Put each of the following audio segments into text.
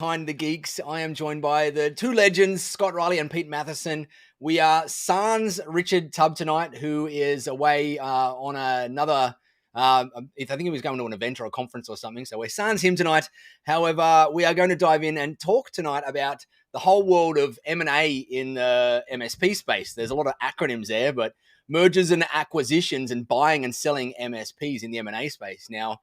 Behind the Geeks. I am joined by the two legends, Scott Riley and Pete Matheson. We are sans Richard Tubb tonight, who is away on another, I think he was going to an event or a conference or something, so we're sans him tonight. However, we are going to dive in and talk tonight about the whole world of M&A in the MSP space. There's a lot of acronyms there, but mergers and acquisitions and buying and selling MSPs in the M&A space. Now,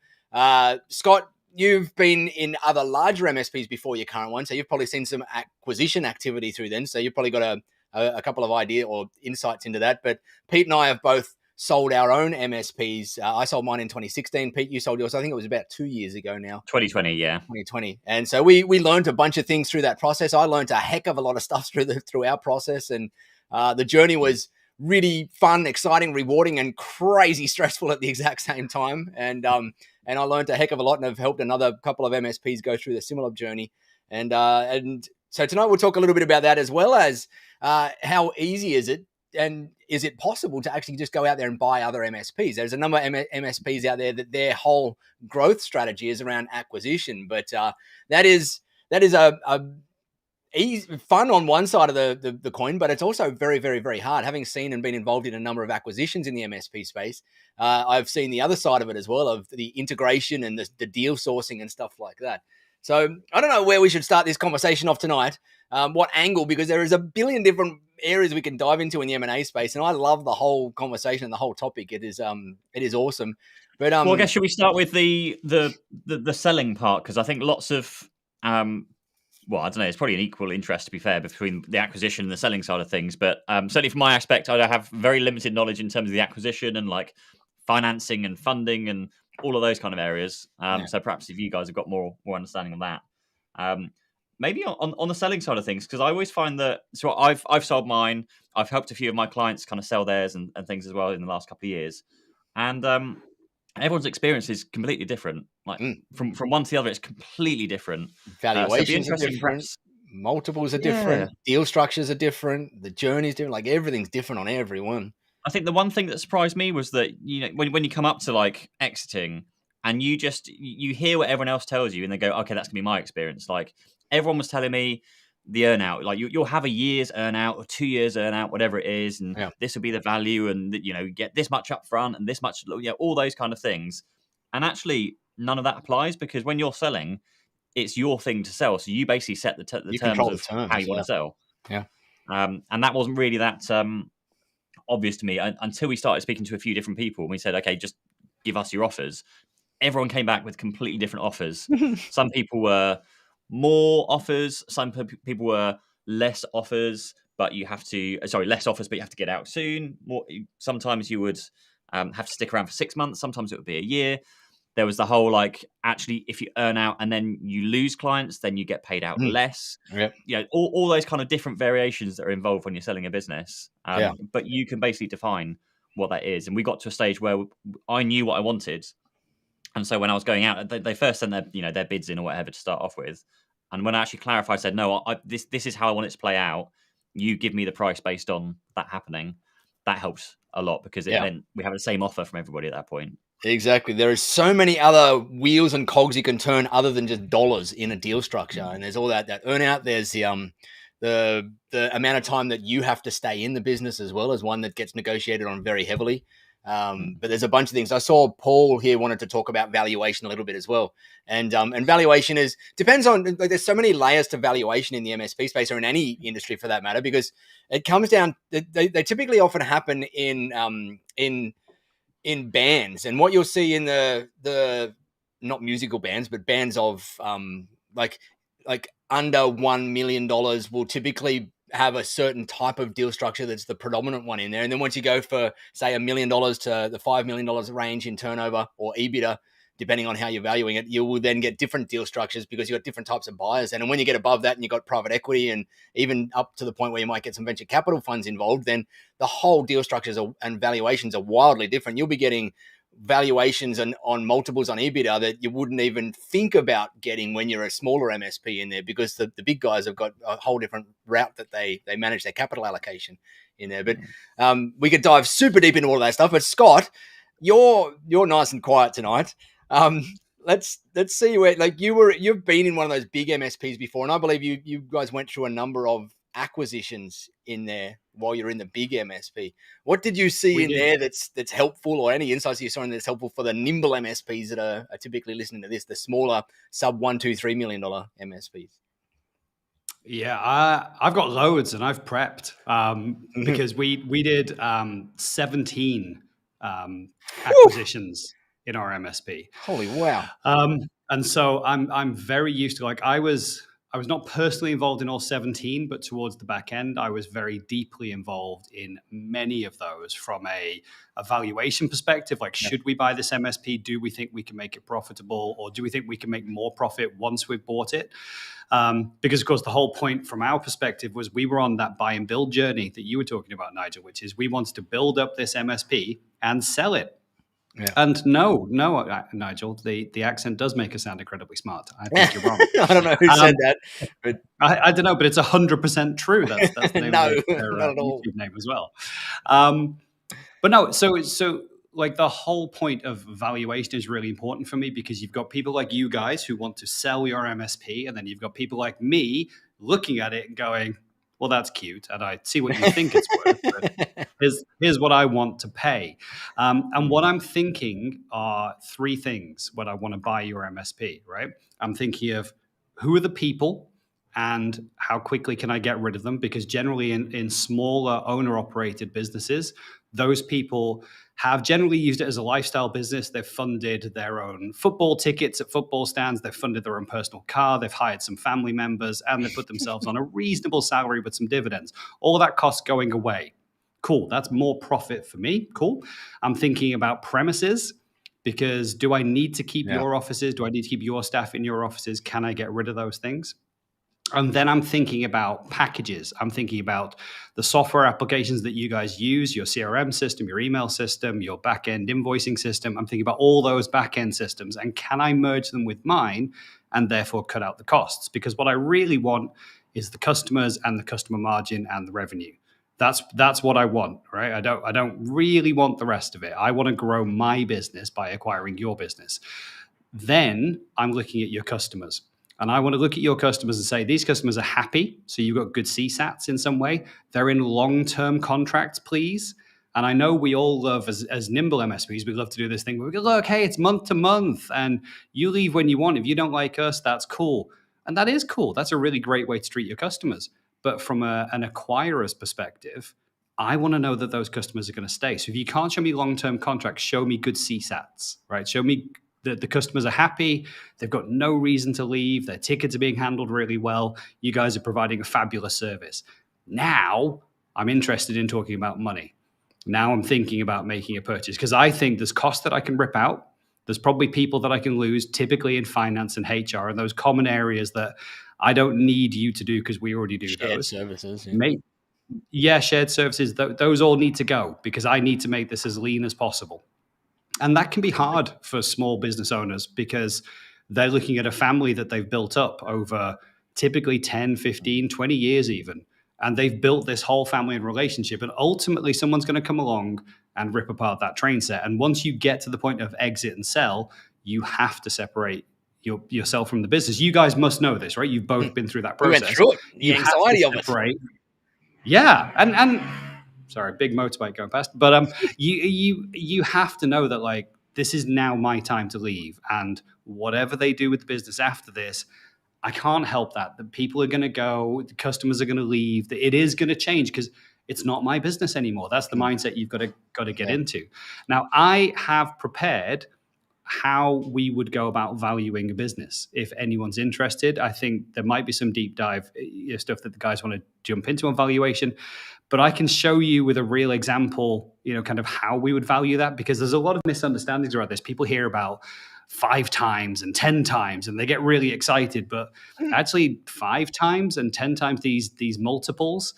Scott, you've been in other larger MSPs before your current one, so you've probably seen some acquisition activity through then. So you've probably got a couple of ideas or insights into that. But Pete and I have both sold our own MSPs. I sold mine in 2016. Pete, you sold yours. I think it was about 2 years ago now. 2020, yeah. 2020. And so we learned a bunch of things through that process. I learned a heck of a lot of stuff through our process, and the journey was really fun, exciting, rewarding, and crazy stressful at the exact same time. And I learned a heck of a lot and have helped another couple of MSPs go through the similar journey. And so tonight we'll talk a little bit about that, as well as how easy is it, and is it possible to actually just go out there and buy other MSPs? There's a number of MSPs out there that their whole growth strategy is around acquisition, but that is a easy, fun on one side of the coin, but it's also very, very, very hard. Having seen and been involved in a number of acquisitions in the MSP space, I've seen the other side of it as well, of the integration and the deal sourcing and stuff like that. So I don't know where we should start this conversation off tonight, what angle, because there is a billion different areas we can dive into in the M&A space, and I love the whole conversation and the whole topic. It is awesome. But well, I guess should we start with the selling part, because I think lots of well, I don't know, it's probably an equal interest, to be fair, between the acquisition and the selling side of things. But certainly from my aspect, I have very limited knowledge in terms of the acquisition and like financing and funding and all of those kind of areas. So perhaps if you guys have got more understanding of that. Maybe on the selling side of things, because I always find that, so I've sold mine. I've helped a few of my clients kind of sell theirs and things as well in the last couple of years. And everyone's experience is completely different. Like from one to the other, it's completely different. Valuations are different. Multiples are different. Deal structures are different. The journey's different. Like everything's different on every one. I think the one thing that surprised me was that, you know, when you come up to like exiting and you hear what everyone else tells you and they go, okay, that's gonna be my experience. Like everyone was telling me the earnout, like you'll have a year's earnout or 2 years earnout, whatever it is, and this will be the value, and you know, get this much up front and this much, all those kind of things. And actually, none of that applies, because when you're selling, it's your thing to sell. So you basically set the terms of how you want to sell. Yeah. And that wasn't really that obvious to me until we started speaking to a few different people. And we said, okay, just give us your offers. Everyone came back with completely different offers. Some people were more offers. Some people were less offers, but you have to, less offers, but you have to get out soon. Sometimes you would have to stick around for 6 months. Sometimes it would be a year. There was the whole, like, actually, if you earn out and then you lose clients, then you get paid out less. Yep. You know, all those kind of different variations that are involved when you're selling a business. But you can basically define what that is. And we got to a stage where I knew what I wanted. And so when I was going out, they first sent their bids in or whatever to start off with. And when I actually clarified, I said, no, this is how I want it to play out. You give me the price based on that happening. That helps a lot, because then we have the same offer from everybody at that point. Exactly. There is so many other wheels and cogs you can turn other than just dollars in a deal structure. And there's all that earnout. There's the amount of time that you have to stay in the business as well, as one that gets negotiated on very heavily. But there's a bunch of things. I saw Paul here wanted to talk about valuation a little bit as well. And valuation depends on, like, there's so many layers to valuation in the MSP space, or in any industry for that matter, because it comes down, they typically often happen in bands. And what you'll see in the not musical bands, but bands of like under $1 million will typically have a certain type of deal structure that's the predominant one in there. And then once you go for, say, $1 million to the $5 million range in turnover or EBITDA, depending on how you're valuing it, you will then get different deal structures, because you've got different types of buyers. And when you get above that and you've got private equity, and even up to the point where you might get some venture capital funds involved, then the whole deal structures and valuations are wildly different. You'll be getting valuations on multiples on EBITDA that you wouldn't even think about getting when you're a smaller MSP in there, because the big guys have got a whole different route that they manage their capital allocation in there. But we could dive super deep into all of that stuff. But Scott, you're nice and quiet tonight. let's see where, like, you've been in one of those big MSPs before, and I believe you guys went through a number of acquisitions in there while you're in the big MSP. What did you see We in did. there that's helpful, or any insights you saw in that's helpful for the nimble MSPs that are typically listening to this, the smaller sub $1-2-3 million MSPs? Yeah, I've got loads, and I've prepped because we did 17 acquisitions in our MSP. Holy wow! And so I'm very used to, like, I was not personally involved in all 17, but towards the back end, I was very deeply involved in many of those from a valuation perspective. Like, should we buy this MSP? Do we think we can make it profitable, or do we think we can make more profit once we've bought it? Because, of course, the whole point from our perspective was we were on that buy and build journey that you were talking about, Nigel, which is we wanted to build up this MSP and sell it. Yeah. And no, Nigel, the accent does make us sound incredibly smart. I think you're wrong. I don't know who said that, but I don't know, but it's 100% true. That's the name of their YouTube name as well. But no, so like, the whole point of valuation is really important for me, because you've got people like you guys who want to sell your MSP, and then you've got people like me looking at it and going, well, that's cute, and I see what you think it's worth, but here's what I want to pay. And what I'm thinking are three things when I want to buy your MSP, right? I'm thinking of who are the people and how quickly can I get rid of them? Because generally in smaller owner-operated businesses, those people have generally used it as a lifestyle business. They've funded their own football tickets at football stands. They've funded their own personal car. They've hired some family members, and they've put themselves on a reasonable salary with some dividends. All of that cost going away. Cool. That's more profit for me. Cool. I'm thinking about premises, because do I need to keep your offices? Do I need to keep your staff in your offices? Can I get rid of those things? And then I'm thinking about packages. I'm thinking about the software applications that you guys use, your CRM system, your email system, your back-end invoicing system. I'm thinking about all those back-end systems, and can I merge them with mine and therefore cut out the costs? Because what I really want is the customers and the customer margin and the revenue. That's what I want, right? I don't really want the rest of it. I want to grow my business by acquiring your business. Then I'm looking at your customers. And I want to look at your customers and say, these customers are happy. So you've got good CSATs in some way. They're in long-term contracts, please. And I know we all love, as nimble MSPs, we love to do this thing where we go, look, hey, it's month to month, and you leave when you want. If you don't like us, that's cool. And that is cool. That's a really great way to treat your customers. But from an acquirer's perspective, I want to know that those customers are going to stay. So if you can't show me long-term contracts, show me good CSATs, right? Show me the customers are happy. They've got no reason to leave. Their tickets are being handled really well. You guys are providing a fabulous service. Now I'm interested in talking about money. Now I'm thinking about making a purchase, because I think there's costs that I can rip out. There's probably people that I can lose, typically in finance and HR, and those common areas that I don't need you to do because we already do shared those. services. Shared services. Those all need to go, because I need to make this as lean as possible. And that can be hard for small business owners, because they're looking at a family that they've built up over typically 10, 15, 20 years even. And they've built this whole family and relationship. And ultimately, someone's going to come along and rip apart that train set. And once you get to the point of exit and sell, you have to separate yourself from the business. You guys must know this, right? You've both been through that process. We went through it. The anxiety of it. Yeah. And sorry, big motorbike going past. But you have to know that, like, this is now my time to leave. And whatever they do with the business after this, I can't help that. The people are going to go, the customers are going to leave. It is going to change, because it's not my business anymore. That's the mindset you've got to get into. Now, I have prepared how we would go about valuing a business. If anyone's interested, I think there might be some deep dive stuff that the guys want to jump into on valuation. But I can show you with a real example, kind of how we would value that, because there's a lot of misunderstandings around this. People hear about 5 times and 10 times and they get really excited, but actually 5 times and 10 times these multiples,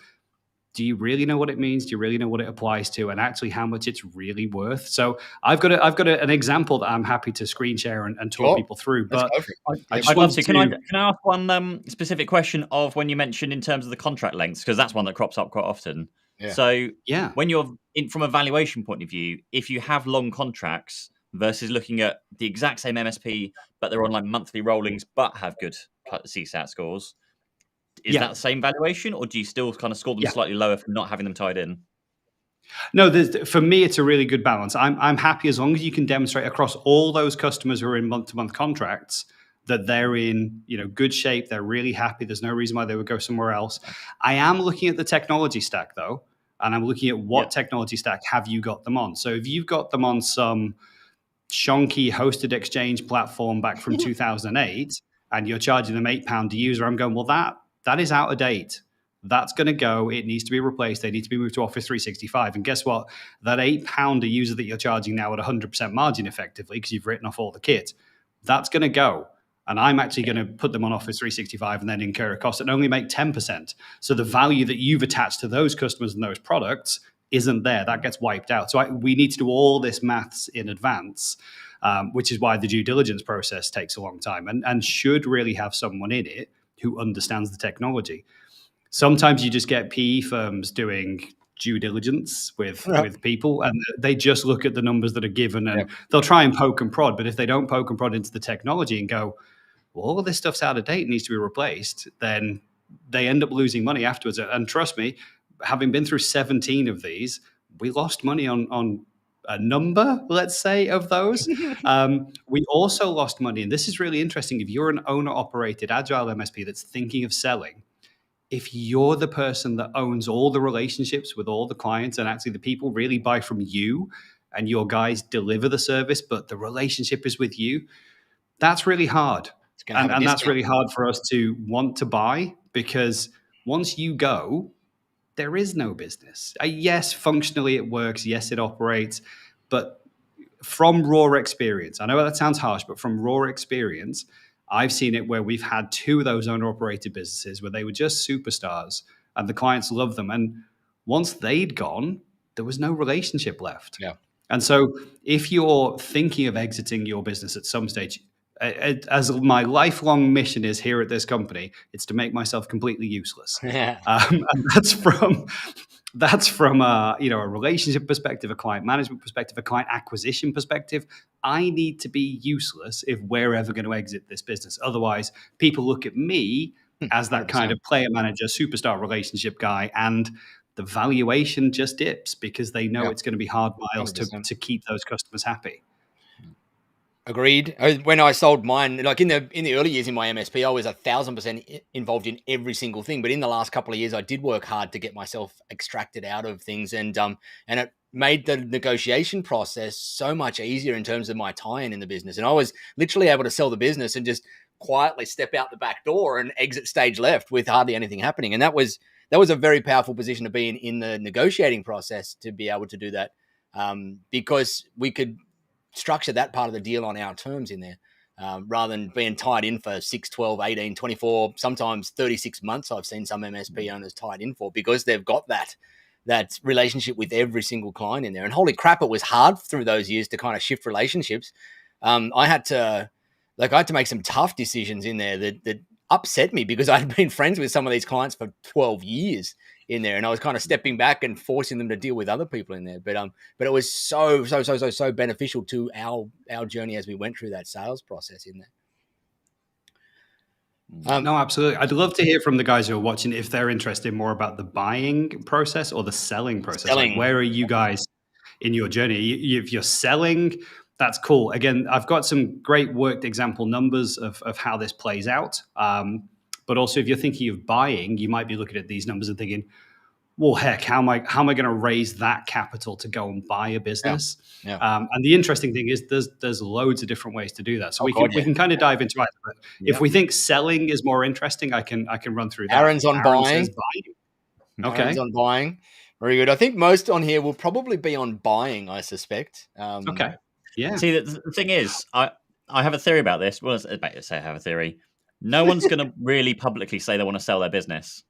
do you really know what it means? Do you really know what it applies to, and actually how much it's really worth? So I've got an example that I'm happy to screen share and talk people through. But I'd love to. Can I ask one specific question of when you mentioned in terms of the contract lengths, because that's one that crops up quite often. Yeah. So when you're from a valuation point of view, if you have long contracts, versus looking at the exact same MSP, but they're on like monthly rollings, but have good CSAT scores? Is that the same valuation, or do you still kind of score them slightly lower for not having them tied in? No, for me, it's a really good balance. I'm happy as long as you can demonstrate across all those customers who are in month-to-month contracts that they're in good shape. They're really happy. There's no reason why they would go somewhere else. I am looking at the technology stack though, and I'm looking at what technology stack have you got them on. So if you've got them on some shonky hosted exchange platform back from 2008, and you're charging them £8 a user, I'm going, well, that is out of date. That's going to go. It needs to be replaced. They need to be moved to Office 365. And guess what? That £8 a user that you're charging now at 100% margin effectively, because you've written off all the kit, that's going to go. And I'm actually going to put them on Office 365 and then incur a cost and only make 10%. So the value that you've attached to those customers and those products isn't there. That gets wiped out. So we need to do all this maths in advance, which is why the due diligence process takes a long time and should really have someone in it who understands the technology. Sometimes you just get PE firms doing due diligence with people, and they just look at the numbers that are given, and they'll try and poke and prod. But if they don't poke and prod into the technology and go, well, all of this stuff's out of date and needs to be replaced, then they end up losing money afterwards. And trust me, having been through 17 of these, we lost money on a number, let's say, of those. We also lost money, and this is really interesting. If you're an owner-operated agile MSP that's thinking of selling, if you're the person that owns all the relationships with all the clients and actually the people really buy from you and your guys deliver the service, but the relationship is with you, that's really hard. And that's really hard for us to want to buy, because once you go, there is no business. Yes, functionally it works. Yes, it operates. But from raw experience, I know that sounds harsh, but from raw experience, I've seen it where we've had 2 of those owner-operated businesses where they were just superstars and the clients loved them. And once they'd gone, there was no relationship left. Yeah. And so if you're thinking of exiting your business at some stage, as my lifelong mission is here at this company, it's to make myself completely useless. Yeah. And that's from a relationship perspective, a client management perspective, a client acquisition perspective. I need to be useless if we're ever going to exit this business. Otherwise, people look at me as that kind of player manager, superstar relationship guy, and the valuation just dips because they know it's going to be hard miles to keep those customers happy. Agreed. When I sold mine, like in the early years in my MSP, I was 1,000% involved in every single thing. But in the last couple of years, I did work hard to get myself extracted out of things, and it made the negotiation process so much easier in terms of my tie-in in the business. And I was literally able to sell the business and just quietly step out the back door and exit stage left with hardly anything happening. And that was a very powerful position to be in the negotiating process, to be able to do that, because we could structure that part of the deal on our terms in there, rather than being tied in for 6, 12, 18, 24, sometimes 36 months. I've seen some MSP owners tied in for, because they've got that relationship with every single client in there. And holy crap, it was hard through those years to kind of shift relationships. I had to make some tough decisions in there that upset me, because I'd been friends with some of these clients for 12 years in there, and I was kind of stepping back and forcing them to deal with other people in there. But it was so beneficial to our journey as we went through that sales process in there. No, absolutely. I'd love to hear from the guys who are watching if they're interested more about the buying process or the selling process. Like, where are you guys in your journey? If you're selling, that's cool. Again, I've got some great worked example numbers of how this plays out. But also, if you're thinking of buying, you might be looking at these numbers and thinking, well, heck, how am I going to raise that capital to go and buy a business? Yeah. And the interesting thing is there's loads of different ways to do that. So we can kind of dive into it. But if we think selling is more interesting, I can run through that. Aaron's on buying. Okay. Aaron's on buying. Very good. I think most on here will probably be on buying, I suspect. Okay. Yeah. See, the thing is, I have a theory about this. Well, let's say I have a theory. No one's going to really publicly say they want to sell their business.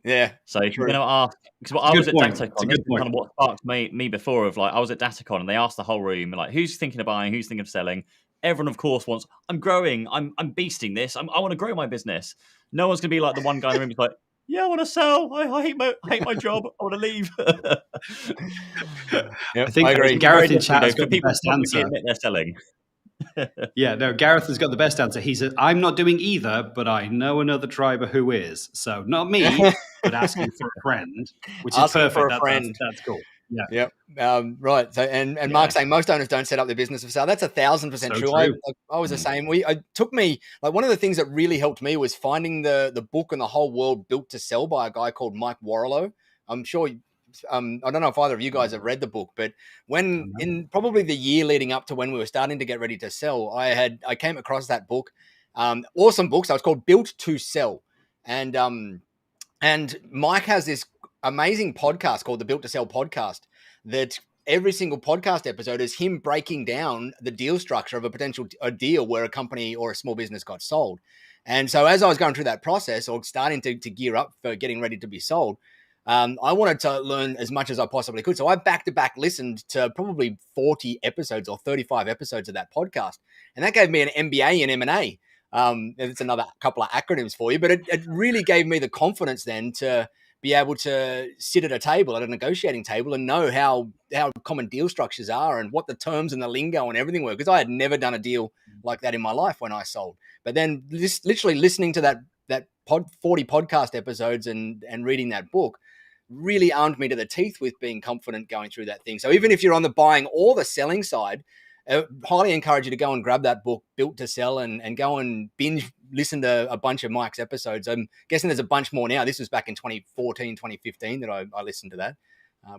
Yeah. So if you're going to ask, because I was at Datacon, this is kind of what sparked me before, of like, I was at Datacon and they asked the whole room, like, who's thinking of buying, who's thinking of selling? Everyone, of course, I'm growing, I'm beasting this, I want to grow my business. No one's going to be like the one guy in the room who's like, yeah, I want to sell. I hate my job. I want to leave. Yep, I think I agree. Gareth in chat has for got the people best to publicly answer. admit they're selling. Yeah, no, Gareth has got the best answer. He said, I'm not doing either, but I know another triber who is. So not me, but asking for a friend, which is Asking for perfect. a friend. That's cool. Yeah. Yep. Right. So, and Mark saying most owners don't set up their business for sale. That's 1,000% So true. true. I was the same. It took me, like, one of the things that really helped me was finding the book on the whole world built to sell by a guy called Mike Warrilow. I'm sure, I don't know if either of you guys have read the book, but when in probably the year leading up to when we were starting to get ready to sell, I came across that book. Awesome book. So it's called Built to Sell. And Mike has this amazing podcast called the Built to Sell podcast that every single podcast episode is him breaking down the deal structure of a deal where a company or a small business got sold. And so as I was going through that process or starting to gear up for getting ready to be sold, I wanted to learn as much as I possibly could. So I back-to-back listened to probably 40 episodes or 35 episodes of that podcast. And that gave me an MBA in M&A. It's another couple of acronyms for you, but it really gave me the confidence then to be able to sit at a negotiating table and know how common deal structures are and what the terms and the lingo and everything were, because I had never done a deal like that in my life when I sold. But then literally listening to that 40 podcast episodes and reading that book really armed me to the teeth with being confident going through that thing. So even if you're on the buying or the selling side, I highly encourage you to go and grab that book, Built to Sell, and go and binge listen to a bunch of Mike's episodes. I'm guessing there's a bunch more now. This was back in 2014, 2015 that I listened to that.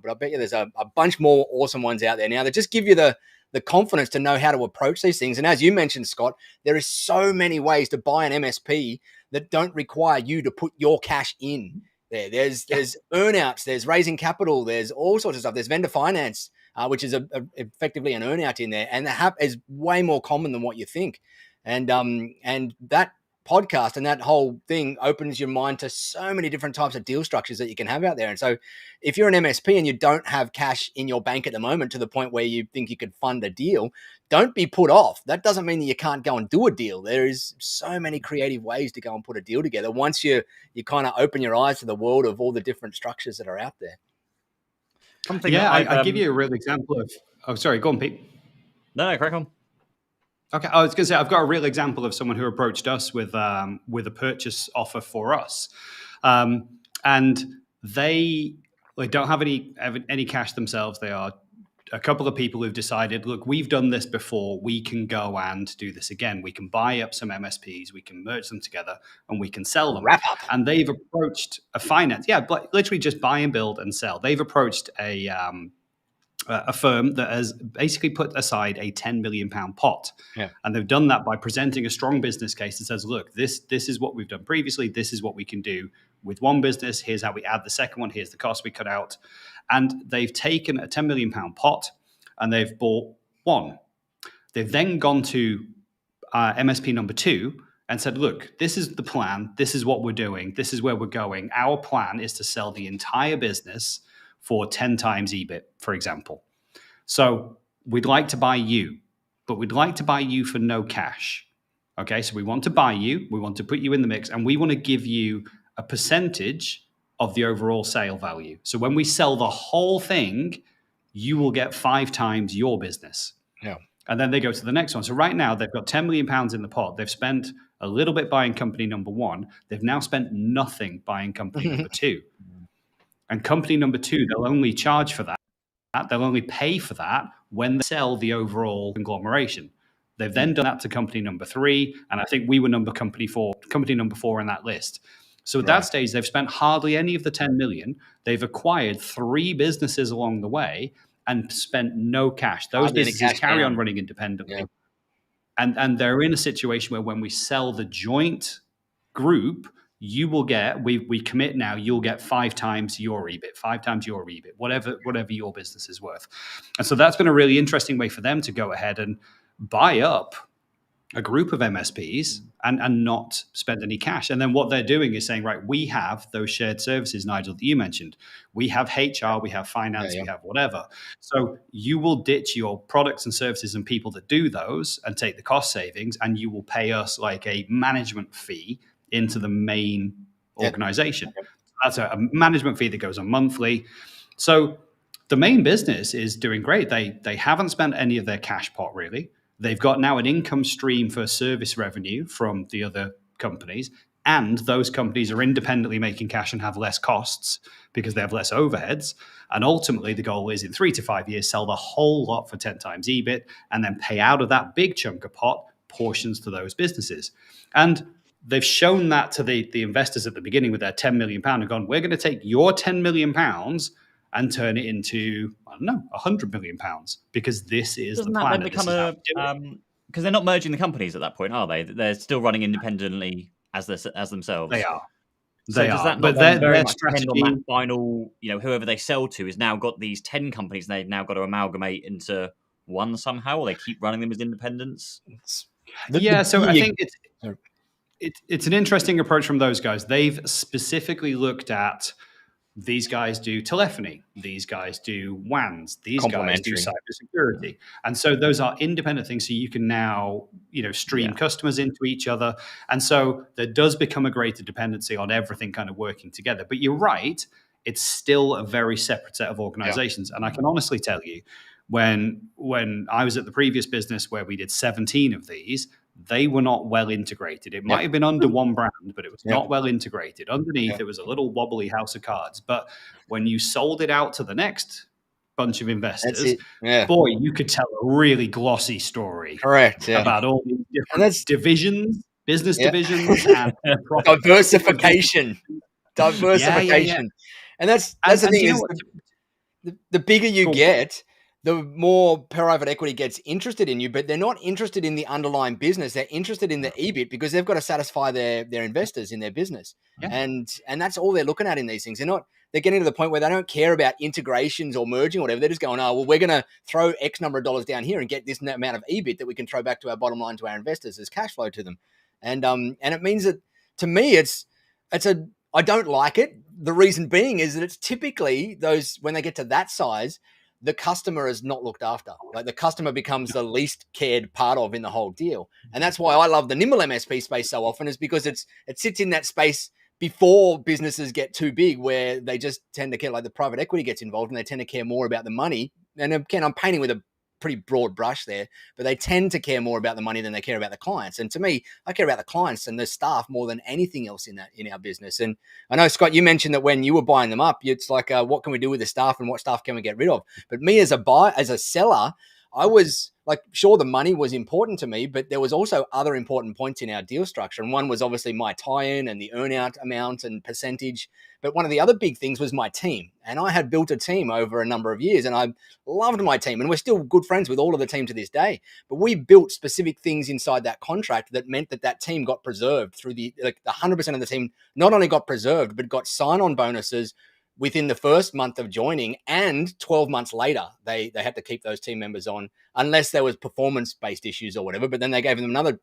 But I bet you there's a bunch more awesome ones out there now that just give you the confidence to know how to approach these things. And as you mentioned, Scott, there is so many ways to buy an MSP that don't require you to put your cash in there. There's earnouts, there's raising capital, there's all sorts of stuff. There's vendor finance, which is effectively an earnout in there, and that is way more common than what you think. And that podcast and that whole thing opens your mind to so many different types of deal structures that you can have out there. And so if you're an MSP and you don't have cash in your bank at the moment to the point where you think you could fund a deal, don't be put off. That doesn't mean that you can't go and do a deal. There is so many creative ways to go and put a deal together once you kind of open your eyes to the world of all the different structures that are out there. I give you a real example of... Oh, sorry, go on, Pete. No, crack on. Okay, I was going to say, I've got a real example of someone who approached us with a purchase offer for us. And they don't have any cash themselves. They are a couple of people who've decided, look, we've done this before. We can go and do this again. We can buy up some MSPs. We can merge them together and we can sell them. Wrap up. And they've approached a finance. Yeah, but literally just buy and build and sell. They've approached a firm that has basically put aside a £10 million pot. Yeah. And they've done that by presenting a strong business case that says, look, this is what we've done previously. This is what we can do with one business. Here's how we add the second one. Here's the cost we cut out. And they've taken a £10 million pot and they've bought one. They've then gone to MSP number 2 and said, look, this is the plan. This is what we're doing. This is where we're going. Our plan is to sell the entire business for 10 times EBIT, for example. So we'd like to buy you, but we'd like to buy you for no cash. Okay, so we want to buy you, we want to put you in the mix, and we want to give you a percentage of the overall sale value. So when we sell the whole thing, you will get 5 times your business. Yeah. And then they go to the next one. So right now they've got £10 million in the pot. They've spent a little bit buying company number 1. They've now spent nothing buying company number 2. And company number 2, they'll only charge for that. They'll only pay for that when they sell the overall conglomeration. They've then done that to company number 3. And I think we were company number 4 in that list. So at that stage, they've spent hardly any of the 10 million. They've acquired 3 businesses along the way and spent no cash. Those businesses carry on running independently. Yeah. And they're in a situation where when we sell the joint group, you will get, we commit now, you'll get 5 times your EBIT, 5 times your EBIT, whatever your business is worth. And so that's been a really interesting way for them to go ahead and buy up a group of MSPs and not spend any cash. And then what they're doing is saying, right, we have those shared services, Nigel, that you mentioned. We have HR, we have finance, we have whatever. So you will ditch your products and services and people that do those and take the cost savings, and you will pay us like a management fee into the main organization. that's a management fee that goes on monthly. So the main business is doing great. They haven't spent any of their cash pot really. They've got now an income stream for service revenue from the other companies, and those companies are independently making cash and have less costs because they have less overheads. And ultimately, the goal is in 3 to 5 years, sell the whole lot for 10 times EBIT and then pay out of that big chunk of pot portions to those businesses. And they've shown that to the investors at the beginning with their £10 million and gone, we're going to take your £10 million and turn it into, I don't know, £100 million because this is the plan. Because they're not merging the companies at that point, are they? They're still running independently as themselves. They are. So does that not very much depend on that final, whoever they sell to has now got these 10 companies and they've now got to amalgamate into one somehow, or they keep running them as independents? So I think it's an interesting approach from those guys. They've specifically looked at these guys do telephony, these guys do WANs, these guys do cybersecurity. And so those are independent things. So you can now, stream customers into each other. And so there does become a greater dependency on everything kind of working together. But you're right, it's still a very separate set of organizations. And I can honestly tell you, when I was at the previous business where we did 17 of these, they were not well integrated. It might have been under one brand, but it was not well integrated. Underneath, it was a little wobbly house of cards. But when you sold it out to the next bunch of investors, boy, you could tell a really glossy story. Correct. Yeah. About all these different divisions, business divisions, and diversification. And that's the thing is, the bigger you get, the more private equity gets interested in you, but they're not interested in the underlying business. They're interested in the EBIT because they've got to satisfy their investors in their business. Yeah. And that's all they're looking at in these things. They're getting to the point where they don't care about integrations or merging or whatever. They're just going, we're going to throw X number of dollars down here and get this amount of EBIT that we can throw back to our bottom line to our investors as cash flow to them. And it means that, to me, I don't like it. The reason being is that it's typically when they get to that size, the customer is not looked after. Like the customer becomes the least cared part of in the whole deal. And that's why I love the nimble MSP space so often, is because it sits in that space before businesses get too big, where they just tend to care, like the private equity gets involved and they tend to care more about the money. And again, I'm painting with a pretty broad brush there, but they tend to care more about the money than they care about the clients. And to me, I care about the clients and the staff more than anything else in our business. And I know, Scott, you mentioned that when you were buying them up, it's like, what can we do with the staff and what staff can we get rid of? But me as a seller, I was like, sure, the money was important to me, but there was also other important points in our deal structure. And one was obviously my tie-in and the earnout amount and percentage. But one of the other big things was my team. And I had built a team over a number of years and I loved my team. And we're still good friends with all of the team to this day. But we built specific things inside that contract that meant that team got preserved through the 100% of the team not only got preserved, but got sign-on bonuses within the first month of joining, and 12 months later, they had to keep those team members on unless there was performance-based issues or whatever. But then they gave them another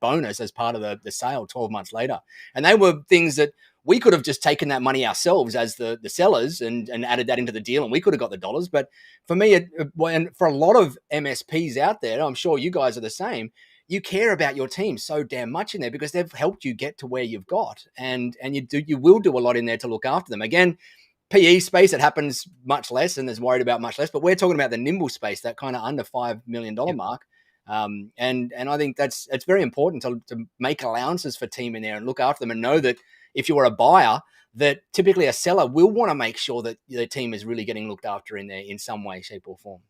bonus as part of the sale 12 months later. And they were things that we could have just taken that money ourselves as the sellers and added that into the deal, and we could have got the dollars. But for me, and for a lot of MSPs out there, I'm sure you guys are the same, you care about your team so damn much in there because they've helped you get to where you've got, and you will do a lot in there to look after them. Again, PE space, it happens much less and is worried about much less, but we're talking about the nimble space, that kind of under $5 million mark. And I think it's very important to make allowances for team in there and look after them, and know that if you are a buyer, that typically a seller will want to make sure that the team is really getting looked after in there in some way, shape or form.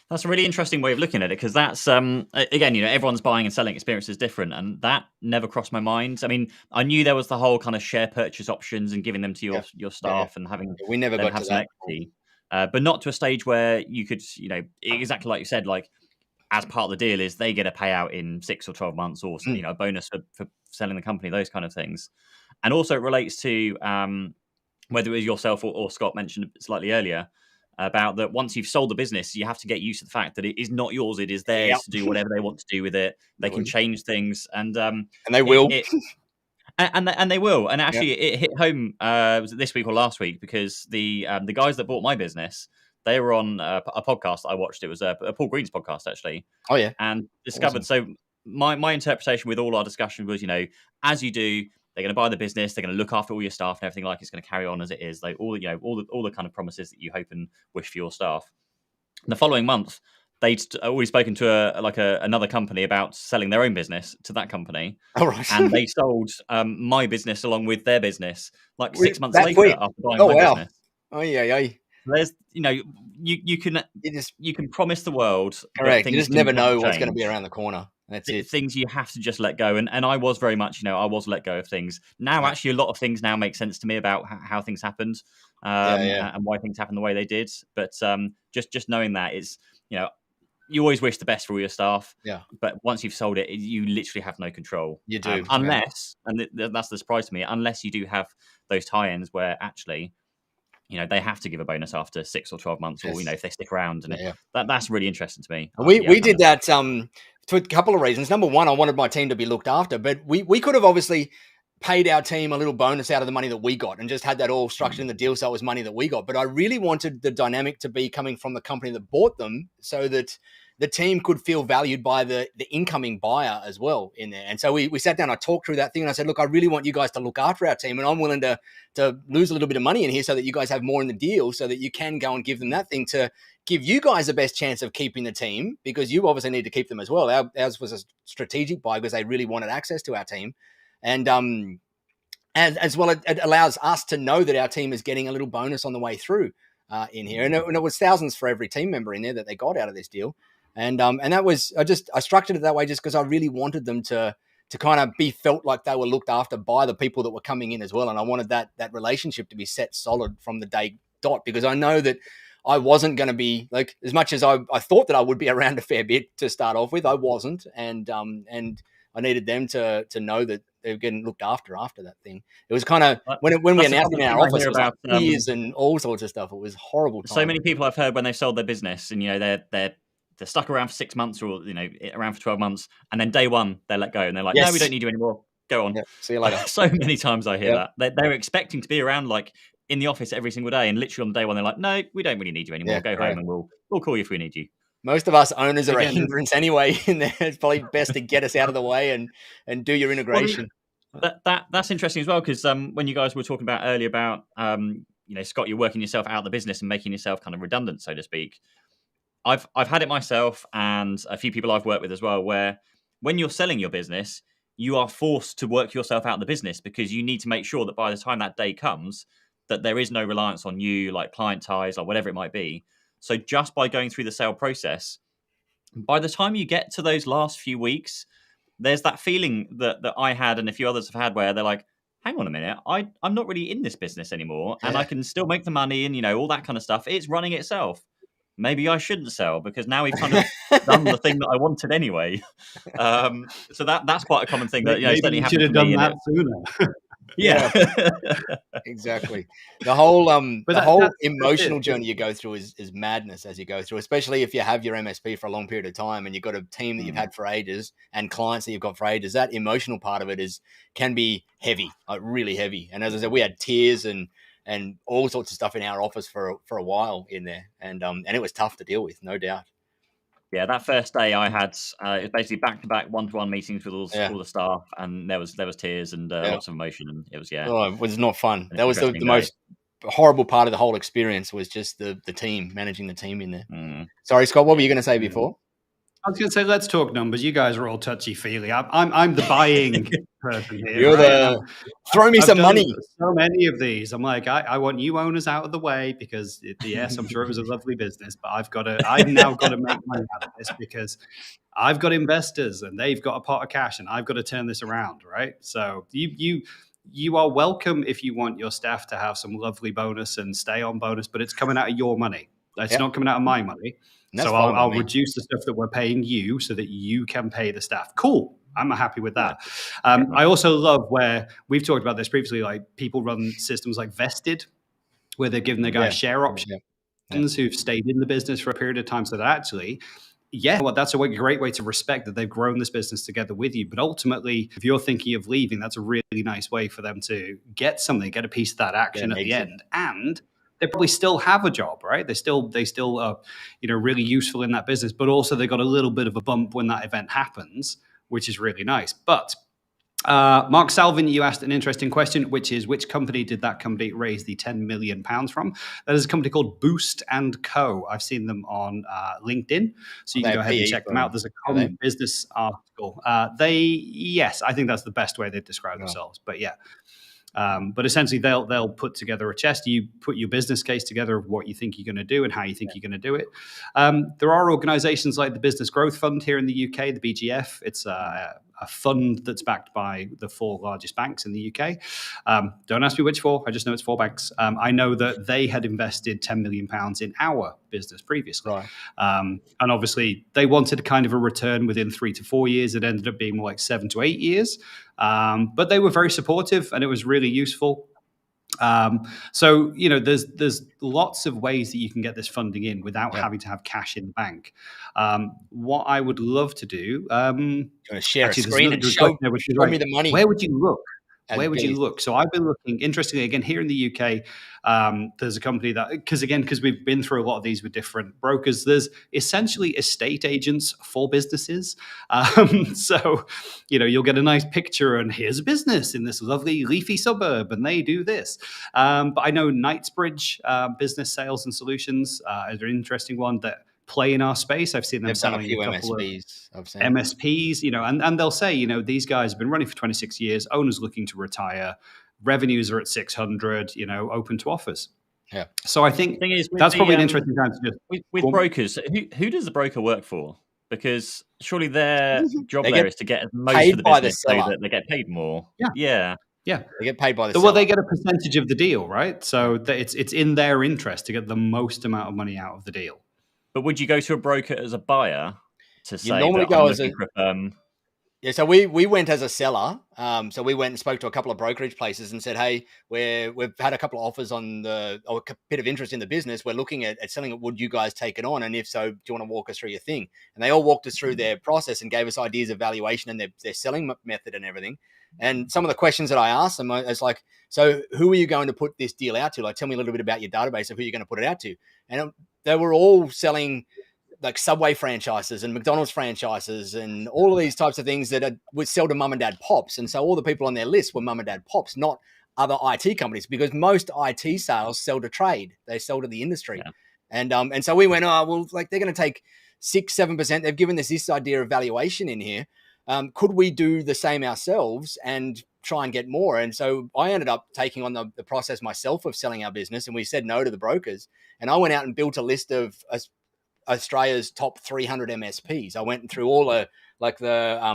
That's a really interesting way of looking at it, because that's, again, everyone's buying and selling experience is different, and that never crossed my mind. I mean, I knew there was the whole kind of share purchase options and giving them to your staff and having we never got to that equity, but not to a stage where you could, exactly like you said, like as part of the deal is they get a payout in 6 or 12 months, or a bonus for selling the company, those kind of things. And also it relates to whether it was yourself or Scott mentioned slightly earlier, about that once you've sold the business, you have to get used to the fact that it is not yours, it is theirs to do whatever they want to do with it. They can change things, and they will. And they will. And actually, it hit home was it this week or last week, because the guys that bought my business, they were on a podcast I watched. It was a Paul Green's podcast, actually. Oh yeah, and discovered. Awesome. So my interpretation with all our discussion was, as you do, they're going to buy the business, they're going to look after all your staff and everything, like it's going to carry on as it is. Like all the kind of promises that you hope and wish for your staff. And the following month, they'd already spoken to another company about selling their own business to that company. All right. And they sold my business along with their business like 6 months That later quick? after buying my business. Oh yeah. There's, you can promise the world. Correct. That you just never know what's going to be around the corner. That's it. Things you have to just let go. And I was very much, I was let go of things. Now, actually, a lot of things now make sense to me about how things happened and why things happened the way they did. But just knowing that is, you always wish the best for all your staff. Yeah. But once you've sold it, you literally have no control. You do. Unless, and that's the surprise to me, unless you do have those tie-ins where actually, they have to give a bonus after 6 or 12 months, or if they stick around, and that's really interesting to me. We did that for a couple of reasons. Number one, I wanted my team to be looked after, but we could have obviously paid our team a little bonus out of the money that we got and just had that all structured in the deal, so it was money that we got. But I really wanted the dynamic to be coming from the company that bought them, so that the team could feel valued by the incoming buyer as well in there. And so we sat down, I talked through that thing, and I said, look, I really want you guys to look after our team, and I'm willing to lose a little bit of money in here so that you guys have more in the deal, so that you can go and give them that thing to give you guys the best chance of keeping the team, because you obviously need to keep them as well. Ours was a strategic buy because they really wanted access to our team. And as well, it allows us to know that our team is getting a little bonus on the way through in here. And it was thousands for every team member in there that they got out of this deal. And that was, I structured it that way just because I really wanted them to kind of be felt like they were looked after by the people that were coming in as well. And I wanted that relationship to be set solid from the day dot, because I know that I wasn't going to be, like, as much as I thought that I would be around a fair bit to start off with, I wasn't. And I needed them to know that they were getting looked after that thing. It was kind of, when we announced it in our office, it was like tears and all sorts of stuff. It was horrible time. So many people I've heard when they've sold their business and, they're stuck around for 6 months or, around for 12 months. And then day one, they're let go and they're like, no, we don't need you anymore. Go on. Yeah, see you later. So many times I hear that. They're expecting to be around like in the office every single day. And literally on day one, they're like, no, we don't really need you anymore. Go home and we'll call you if we need you. Most of us owners are a hindrance anyway. In there, it's probably best to get us out of the way and do your integration. Well, that's interesting as well, because when you guys were talking about earlier about Scott, you're working yourself out of the business and making yourself kind of redundant, so to speak. I've had it myself, and a few people I've worked with as well, where when you're selling your business, you are forced to work yourself out of the business because you need to make sure that by the time that day comes, that there is no reliance on you, like client ties or whatever it might be. So just by going through the sale process, by the time you get to those last few weeks, there's that feeling that I had and a few others have had where they're like, hang on a minute, I'm not really in this business anymore and I can still make the money and, all that kind of stuff. It's running itself. Maybe I shouldn't sell because now we've kind of done the thing that I wanted anyway. So that's quite a common thing that, maybe you should have done that sooner. Yeah, exactly. The whole emotional journey you go through is madness as you go through, especially if you have your MSP for a long period of time and you've got a team that you've had for ages and clients that you've got for ages. That emotional part of it can be heavy, like really heavy. And as I said, we had tears and all sorts of stuff in our office for a while in there, and it was tough to deal with, no doubt. Yeah, that first day I had it was basically back-to-back one-to-one meetings with all the staff, and there was tears and lots of emotion, and it was it was not fun. That was the most horrible part of the whole experience, was just the team, managing the team in there. Sorry, Scott, what were you going to say before? I was going to say, let's talk numbers. You guys are all touchy-feely. I'm the buying person here. You're throw me some money. So many of these. I'm like, I want you owners out of the way because, yes, I'm sure it was a lovely business, but I've now got to make money out of this because I've got investors and they've got a pot of cash and I've got to turn this around, right? So you are welcome if you want your staff to have some lovely bonus and stay on bonus, but it's coming out of your money. It's not coming out of my money. So I'll reduce the stuff that we're paying you so that you can pay the staff. Cool. I'm happy with that. I also love where we've talked about this previously, like people run systems like Vested, where they're giving their guys share options who've stayed in the business for a period of time. So that actually, that's a great way to respect that they've grown this business together with you. But ultimately, if you're thinking of leaving, that's a really nice way for them to get a piece of that action at the end. And they probably still have a job, right? They still are, really useful in that business, but also they got a little bit of a bump when that event happens, which is really nice. But Mark Salvin, you asked an interesting question, which is which company did that company raise the £10 million from? That is a company called Boost & Co. I've seen them on LinkedIn, so you can go ahead and check them out. There's a common business article. Yes, I think that's the best way they describe themselves. But yeah. But essentially, they'll put together a chest. You put your business case together of what you think you're going to do and how you think you're going to do it. There are organizations like the Business Growth Fund here in the UK, the BGF. It's a fund that's backed by the 4 largest banks in the UK. Don't ask me which 4. I just know it's 4 banks. I know that they had invested £10 million in our business previously. Right. And obviously, they wanted kind of a return within 3 to 4 years. It ended up being more like 7 to 8 years. But they were very supportive, and it was really useful. So, there's lots of ways that you can get this funding in without having to have cash in the bank. What I would love to do, share a screen and show me the money. Where would you look? Where would you look? So I've been looking, interestingly, again, here in the UK, there's a company that, because we've been through a lot of these with different brokers, there's essentially estate agents for businesses. So, you'll get a nice picture and here's a business in this lovely leafy suburb and they do this. But I know Knightsbridge Business Sales and Solutions is an interesting one that play in our space. I've seen them selling a couple MSPs, of MSPs, and they'll say, these guys have been running for 26 years, owners looking to retire, revenues are at 600, open to offers. Yeah. So I think that's probably an interesting time to just... With brokers, who does the broker work for? Because surely their job there is to get most of the business so that they get paid more. Yeah. Yeah, they get paid by the seller. Well, they get a percentage of the deal, right? So it's in their interest to get the most amount of money out of the deal. But would you go to a broker as a buyer to say normally that go I'm as looking for a firm? Yeah, so we went as a seller. So we went and spoke to a couple of brokerage places and said, hey, we've had a couple of offers on a bit of interest in the business. We're looking at selling it. Would you guys take it on? And if so, do you want to walk us through your thing? And they all walked us through their process and gave us ideas of valuation and their selling method and everything. And some of the questions that I asked them is like, so who are you going to put this deal out to? Like, tell me a little bit about your database of who you're going to put it out to. And they were all selling like Subway franchises and McDonald's franchises and all of these types of things that would sell to mum and dad pops. And so all the people on their list were mum and dad pops, not other IT companies, because most IT sales sell to trade. They sell to the industry. Yeah. And so we went, like they're going to take 6-7%. They've given us this idea of valuation in here. Could we do the same ourselves and try and get more? And so I ended up taking on the process myself of selling our business, and we said no to the brokers. And I went out and built a list of Australia's top 300 MSPs. I went through all the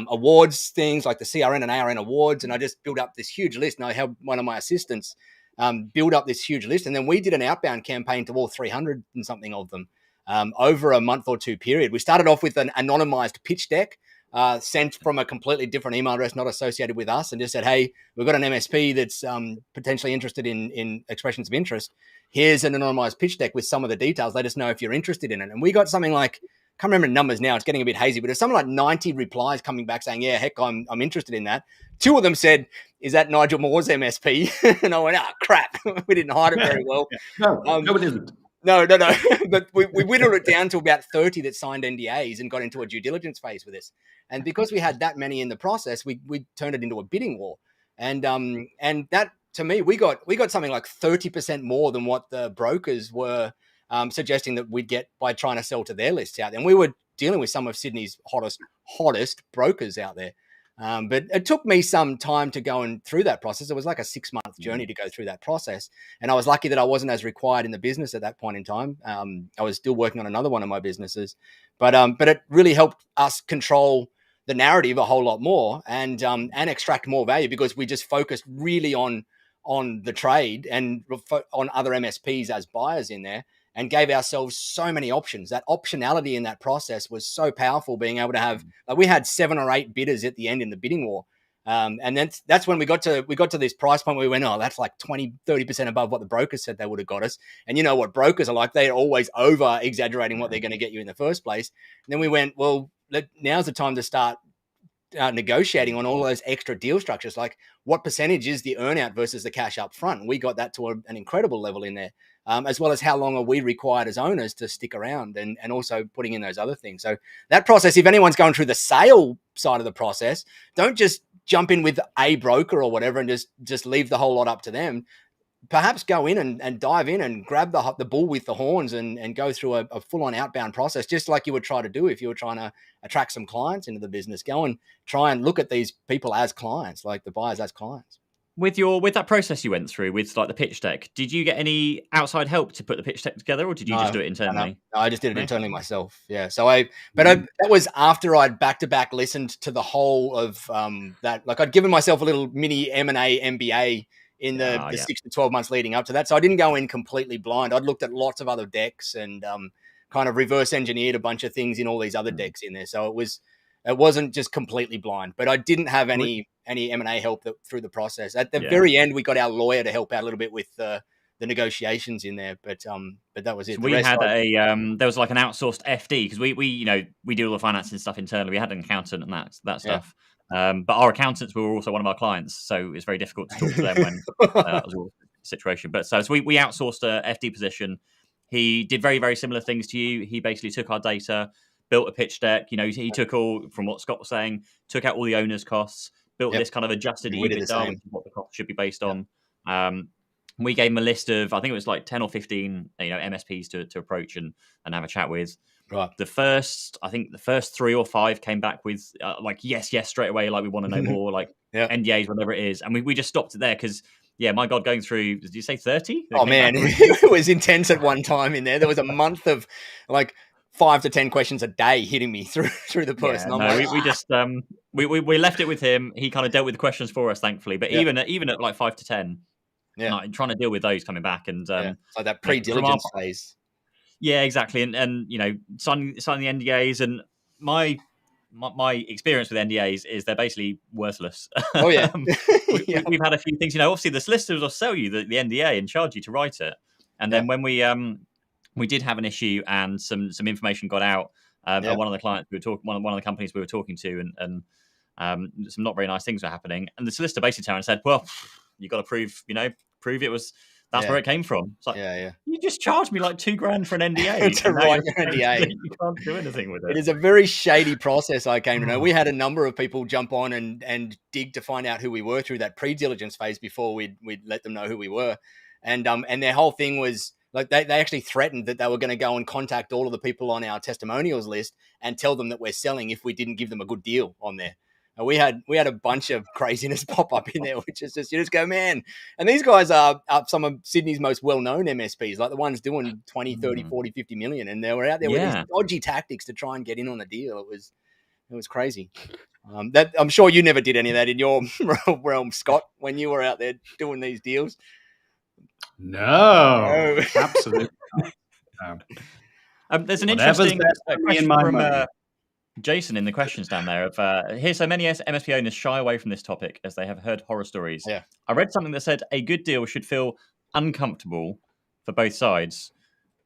awards things, like the CRN and ARN awards, and I just built up this huge list. And I had one of my assistants build up this huge list, and then we did an outbound campaign to all 300 and something of them over a month or two period. We started off with an anonymized pitch deck sent from a completely different email address not associated with us, and just said, hey, we've got an MSP that's potentially interested in expressions of interest. Here's an anonymized pitch deck with some of the details. Let us know if you're interested in it. And we got something like, I can't remember the numbers now, it's getting a bit hazy, but it's something like 90 replies coming back saying, yeah, heck, I'm interested in that. 2 of them said, is that Nigel Moore's MSP? And I went, crap. We didn't hide it very well. No, it isn't. No. But we whittled it down to about 30 that signed NDAs and got into a due diligence phase with us. And because we had that many in the process, we turned it into a bidding war. And that, to me, we got something like 30% more than what the brokers were suggesting that we'd get by trying to sell to their lists out there. And we were dealing with some of Sydney's hottest brokers out there. But it took me some time to go through that process. It was like a 6-month journey to go through that process. And I was lucky that I wasn't as required in the business at that point in time. I was still working on another one of my businesses, but it really helped us control the narrative a whole lot more and extract more value, because we just focused really on the trade and on other MSPs as buyers in there, and gave ourselves so many options. That optionality in that process was so powerful, being able to have, like, we had 7 or 8 bidders at the end in the bidding war. And that's when we got to this price point where we went, that's like 20-30% above what the brokers said they would have got us. And you know what brokers are like, they're always over exaggerating what they're going to get you in the first place. And then we went, well, now's the time to start negotiating on all those extra deal structures, like what percentage is the earnout versus the cash up front. We got that to an incredible level in there, as well as how long are we required as owners to stick around, and also putting in those other things. So that process, if anyone's going through the sale side of the process, don't just jump in with a broker or whatever and just leave the whole lot up to them. Perhaps go in and dive in and grab the bull with the horns and go through a full-on outbound process, just like you would try to do if you were trying to attract some clients into the business. Go and try and look at these people as clients, like the buyers as clients. With that process you went through with like the pitch deck, did you get any outside help to put the pitch deck together, or did you just do it internally? No, I just did it internally myself. Yeah. So that was after I'd back-to-back listened to the whole of that. Like I'd given myself a little mini M&A MBA in the 6 to 12 months leading up to that. So I didn't go in completely blind. I'd looked at lots of other decks and kind of reverse engineered a bunch of things in all these other decks in there. So it wasn't just completely blind, but I didn't have any M&A help through the process. At the very end, we got our lawyer to help out a little bit with the negotiations in there, but that was it. So we had there was like an outsourced FD because we do all the financing stuff internally. We had an accountant and that stuff. But our accountants were also one of our clients, so it's very difficult to talk to them when that was all the situation. But so we outsourced a FD position. He did very, very similar things to you. He basically took our data, built a pitch deck. He took all, from what Scott was saying, took out all the owner's costs, built this kind of adjusted EBITDA, which is what the cost should be based on. We gave him a list of, I think it was like 10 or 15, MSPs to approach and have a chat with. Right. The first 3 or 5 came back with like, yes, straight away. Like we want to know more, like NDAs, whatever it is. And we just stopped it there because, my God, going through, did you say 30? Oh man, it was intense at one time in there. There was a month of like 5 to 10 questions a day hitting me through the person. We just we left it with him. He kind of dealt with the questions for us, thankfully. But even at like 5 to 10, like, trying to deal with those coming back and so that pre-diligence phase. Yeah, exactly. And signing the NDAs, and my experience with NDAs is they're basically worthless. Oh yeah. We've had a few things. Obviously the solicitors will sell you the NDA and charge you to write it. And then when we did have an issue and some information got out. One of the clients we were talking, one of the companies we were talking to, and some not very nice things were happening. And the solicitor basically turned and said, "Well, you got to prove it was that's where it came from." It's like, you just charged me like $2,000 for an NDA to write your NDA. You can't do anything with it. It is a very shady process. I came to know. We had a number of people jump on and dig to find out who we were through that pre-diligence phase before we'd let them know who we were, and their whole thing was. Like they actually threatened that they were going to go and contact all of the people on our testimonials list and tell them that we're selling if we didn't give them a good deal on there. And we had a bunch of craziness pop up in there, which is just, you just go, man. And these guys are some of Sydney's most well-known MSPs, like the ones doing 20, 30, 40, 50 million. And they were out there with these dodgy tactics to try and get in on the deal. It was crazy. That I'm sure you never did any of that in your realm, Scott, when you were out there doing these deals. No, absolutely not. No. There's an interesting question from Jason in the questions down there. Hear so many MSP owners shy away from this topic as they have heard horror stories. Yeah. I read something that said a good deal should feel uncomfortable for both sides.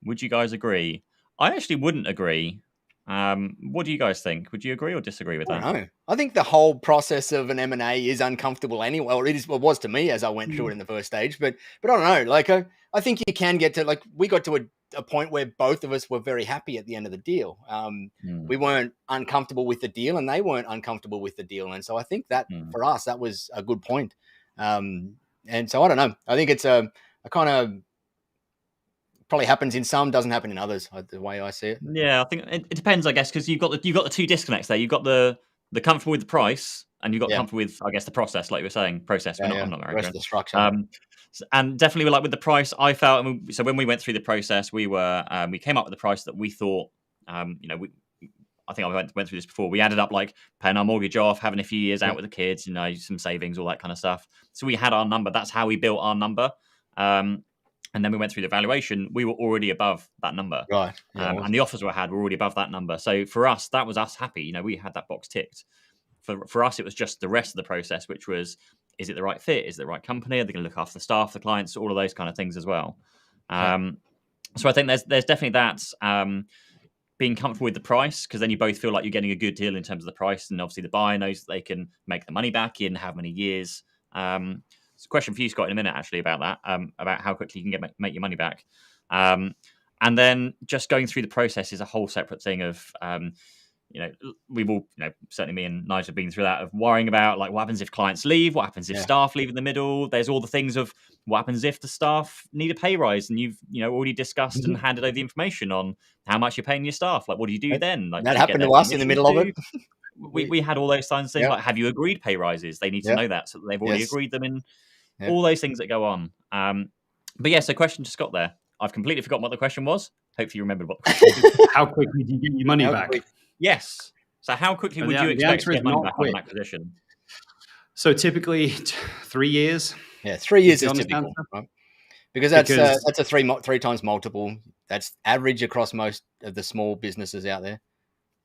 Would you guys agree? I actually wouldn't agree. What do you guys think? Would you agree or disagree with that? No, I think the whole process of an M&A is uncomfortable anyway. Or it was to me as I went through it in the first stage. But I don't know. Like I think you can get to, like, we got to a point where both of us were very happy at the end of the deal. We weren't uncomfortable with the deal, and they weren't uncomfortable with the deal. And so I think that for us, that was a good point. And so I don't know. I think it's a kind of. Probably happens in some, doesn't happen in others, the way I see it. Yeah, I think it depends, I guess, because you've got the two disconnects there. You've got the comfortable with the price, and you've got comfortable with, I guess, the process, like you were saying, process. I'm not American. The rest of the structure. And definitely, like with the price, I felt. So when we went through the process, we came up with the price that we thought. I think I went through this before. We added up like paying our mortgage off, having a few years out with the kids, some savings, all that kind of stuff. So we had our number. That's how we built our number. And then we went through the valuation. We were already above that number. Right. And the offers we had were already above that number. So for us, that was us happy. We had that box ticked. For us, it was just the rest of the process, which was, is it the right fit? Is it the right company? Are they going to look after the staff, the clients, all of those kind of things as well? So I think there's definitely that being comfortable with the price, because then you both feel like you're getting a good deal in terms of the price. And obviously the buyer knows that they can make the money back in how many years. It's a question for you, Scott, in a minute, actually, about that, about how quickly you can make your money back. And then just going through the process is a whole separate thing of we've all, certainly me and Nigel have been through that, of worrying about like what happens if clients leave, what happens if staff leave in the middle. There's all the things of what happens if the staff need a pay rise, and you've already discussed and handed over the information on how much you're paying your staff. Like, what do you do then? Like, that happened to us in the middle of it. We had all those kinds of things. Like, have you agreed pay rises? They need to know that, so that they've already agreed them in. All those things that go on. But yeah, so question to Scott there. I've completely forgotten what the question was. Hopefully you remembered what the question was. How quickly do you get your money back? Yes. So how quickly would you expect to get money back on an acquisition? So typically 3 years. Yeah, 3 years is typical, right? Because that's a three times multiple. That's average across most of the small businesses out there.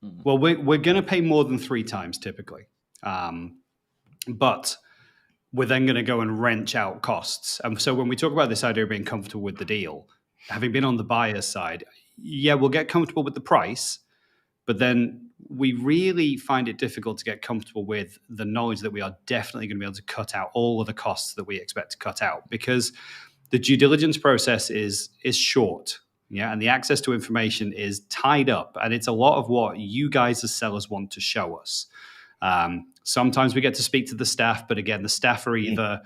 Well, we're going to pay more than 3 times typically. But we're then going to go and wrench out costs. And so when we talk about this idea of being comfortable with the deal, having been on the buyer's side, we'll get comfortable with the price, but then we really find it difficult to get comfortable with the knowledge that we are definitely going to be able to cut out all of the costs that we expect to cut out, because the due diligence process is short. Yeah, and the access to information is tied up, and it's a lot of what you guys as sellers want to show us. Sometimes we get to speak to the staff, but again, the staff are either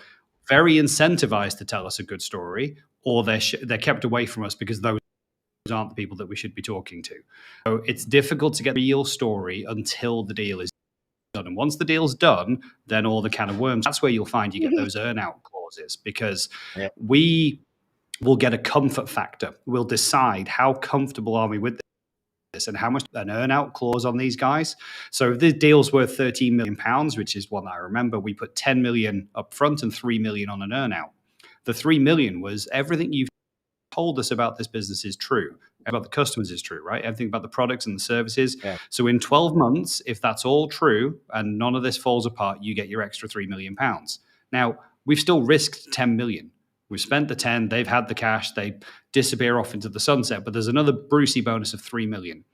very incentivized to tell us a good story, or they're kept away from us because those aren't the people that we should be talking to. So it's difficult to get a real story until the deal is done. And once the deal's done, then all the can of worms, that's where you'll find you get those earn-out clauses, because we will get a comfort factor. We'll decide how comfortable are we with this and how much an earn-out clause on these guys. So if the deal's worth £13 million, which is one that I remember, we put 10 million up front and 3 million on an earn-out. The 3 million was everything you've told us about this business is true, about the customers is true, right? Everything about the products and the services. So in 12 months, if that's all true and none of this falls apart, you get your extra £3 million. Now, we've still risked 10 million. We've spent the 10, they've had the cash, they disappear off into the sunset, but there's another Brucey bonus of 3 million.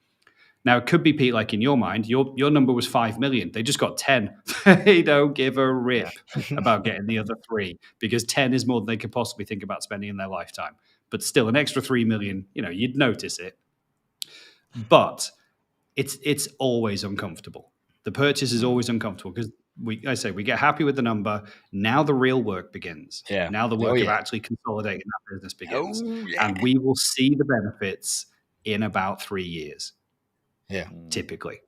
Now, it could be, Pete, like in your mind, your number was 5 million. They just got 10. They don't give a rip about getting the other 3, because 10 is more than they could possibly think about spending in their lifetime. But still, an extra 3 million, you'd notice it. But it's always uncomfortable. The purchase is always uncomfortable because we get happy with the number. Now the real work begins. Now the work of actually consolidating that business begins. And we will see the benefits in about 3 years. Typically.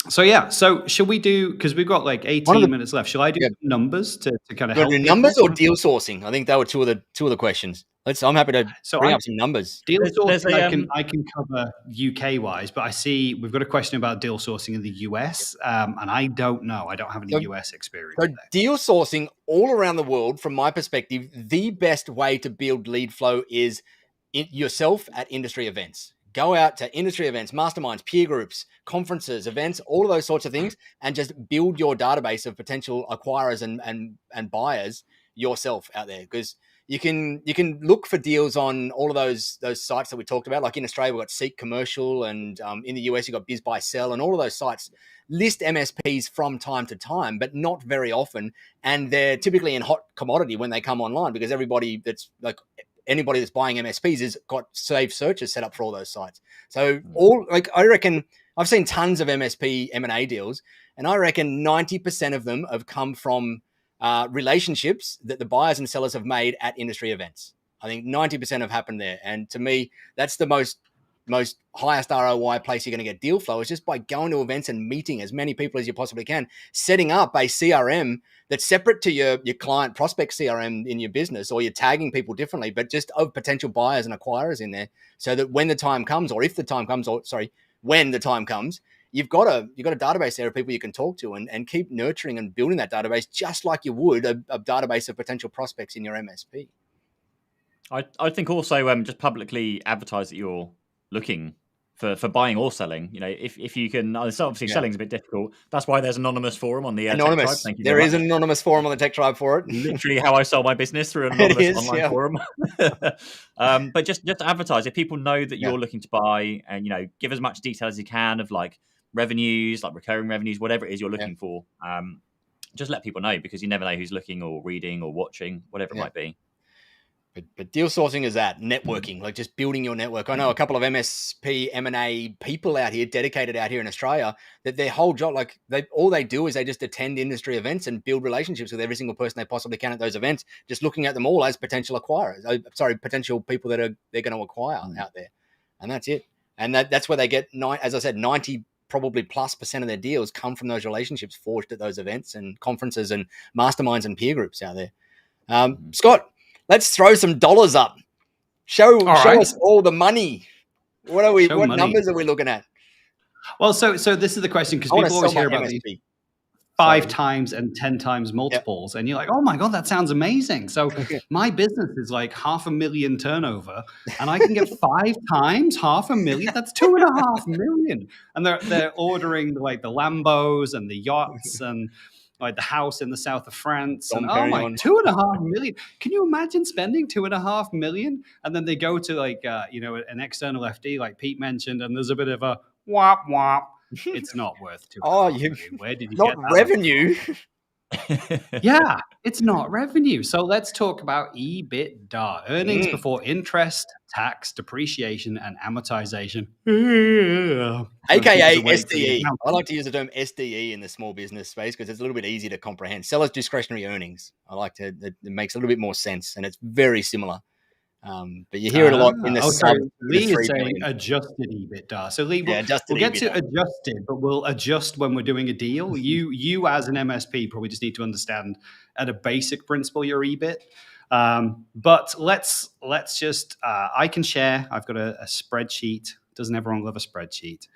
So should we do, because we've got like 18 minutes left, shall I do numbers to kind of help? Do numbers or deal sourcing? I think that were two of the questions. I'm happy to bring up some numbers. Deal sourcing I can cover UK wise, but I see we've got a question about deal sourcing in the US, and I don't know. I don't have any US experience. So deal sourcing all around the world, from my perspective, the best way to build lead flow is yourself at industry events. Go out to industry events, masterminds, peer groups, conferences, events, all of those sorts of things, and just build your database of potential acquirers and buyers yourself out there. Because you can look for deals on all of those sites that we talked about. Like in Australia, we've got Seek Commercial, and in the US, you've got Biz Buy Sell, and all of those sites list MSPs from time to time, but not very often. And they're typically in hot commodity when they come online, because anybody that's buying MSPs has got saved searches set up for all those sites. So I reckon I've seen tons of MSP M&A deals, and I reckon 90% of them have come from relationships that the buyers and sellers have made at industry events. I think 90% have happened there. And to me, that's the most highest ROI place you're going to get deal flow, is just by going to events and meeting as many people as you possibly can, setting up a CRM that's separate to your client prospect CRM in your business, or you're tagging people differently, but just of potential buyers and acquirers in there, so that when the time comes, when the time comes, you've got a database there of people you can talk to, and keep nurturing and building that database just like you would a database of potential prospects in your MSP. I think also just publicly advertise that you're looking for buying or selling. If you can, obviously selling's a bit difficult. That's why there's an anonymous forum on the anonymous. Tech Tribe. Thank you. There is an anonymous forum on the Tech Tribe for it. Literally how I sell my business, through an anonymous online forum. But just advertise. If people know that you're looking to buy, and give as much detail as you can of like revenues, like recurring revenues, whatever it is you're looking for. Just let people know, because you never know who's looking or reading or watching, whatever it might be. But deal sourcing is that networking, like just building your network. I know a couple of MSP M&A people out here, dedicated out here in Australia, that their whole job, like all they do is they just attend industry events and build relationships with every single person they possibly can at those events, just looking at them all as potential acquirers. Potential people that they're going to acquire out there, and that's it. And that's where they get, as I said, 90 probably +% of their deals come from those relationships forged at those events and conferences and masterminds and peer groups out there. Scott, let's throw some dollars up. Show us all the money. What numbers are we looking at? Well, so this is the question, because people always hear about these 5 times and 10 times multiples, and you're like, oh my God, that sounds amazing. So my business is like $500,000 turnover, and I can get 5 times $500,000. That's $2.5 million. And they're ordering like the Lambos and the yachts and like the house in the south of France. And $2.5 million. Can you imagine spending $2.5 million? And then they go to like an external FD, like Pete mentioned, and there's a bit of a whop whop. It's not worth $2.5 million. Where did you get that? Revenue? Yeah, it's not revenue. So let's talk about EBITDA, earnings before interest, tax, depreciation, and amortization. AKA SDE. I like to use the term SDE in the small business space because it's a little bit easier to comprehend. Seller's discretionary earnings. It makes a little bit more sense, and it's very similar. But you hear it a lot in the Lee is saying adjusted EBITDA. So Lee, we'll get to adjusted, but we'll adjust when we're doing a deal. You as an MSP probably just need to understand at a basic principle your EBIT. But let's just I can share. I've got a spreadsheet. Doesn't everyone love a spreadsheet?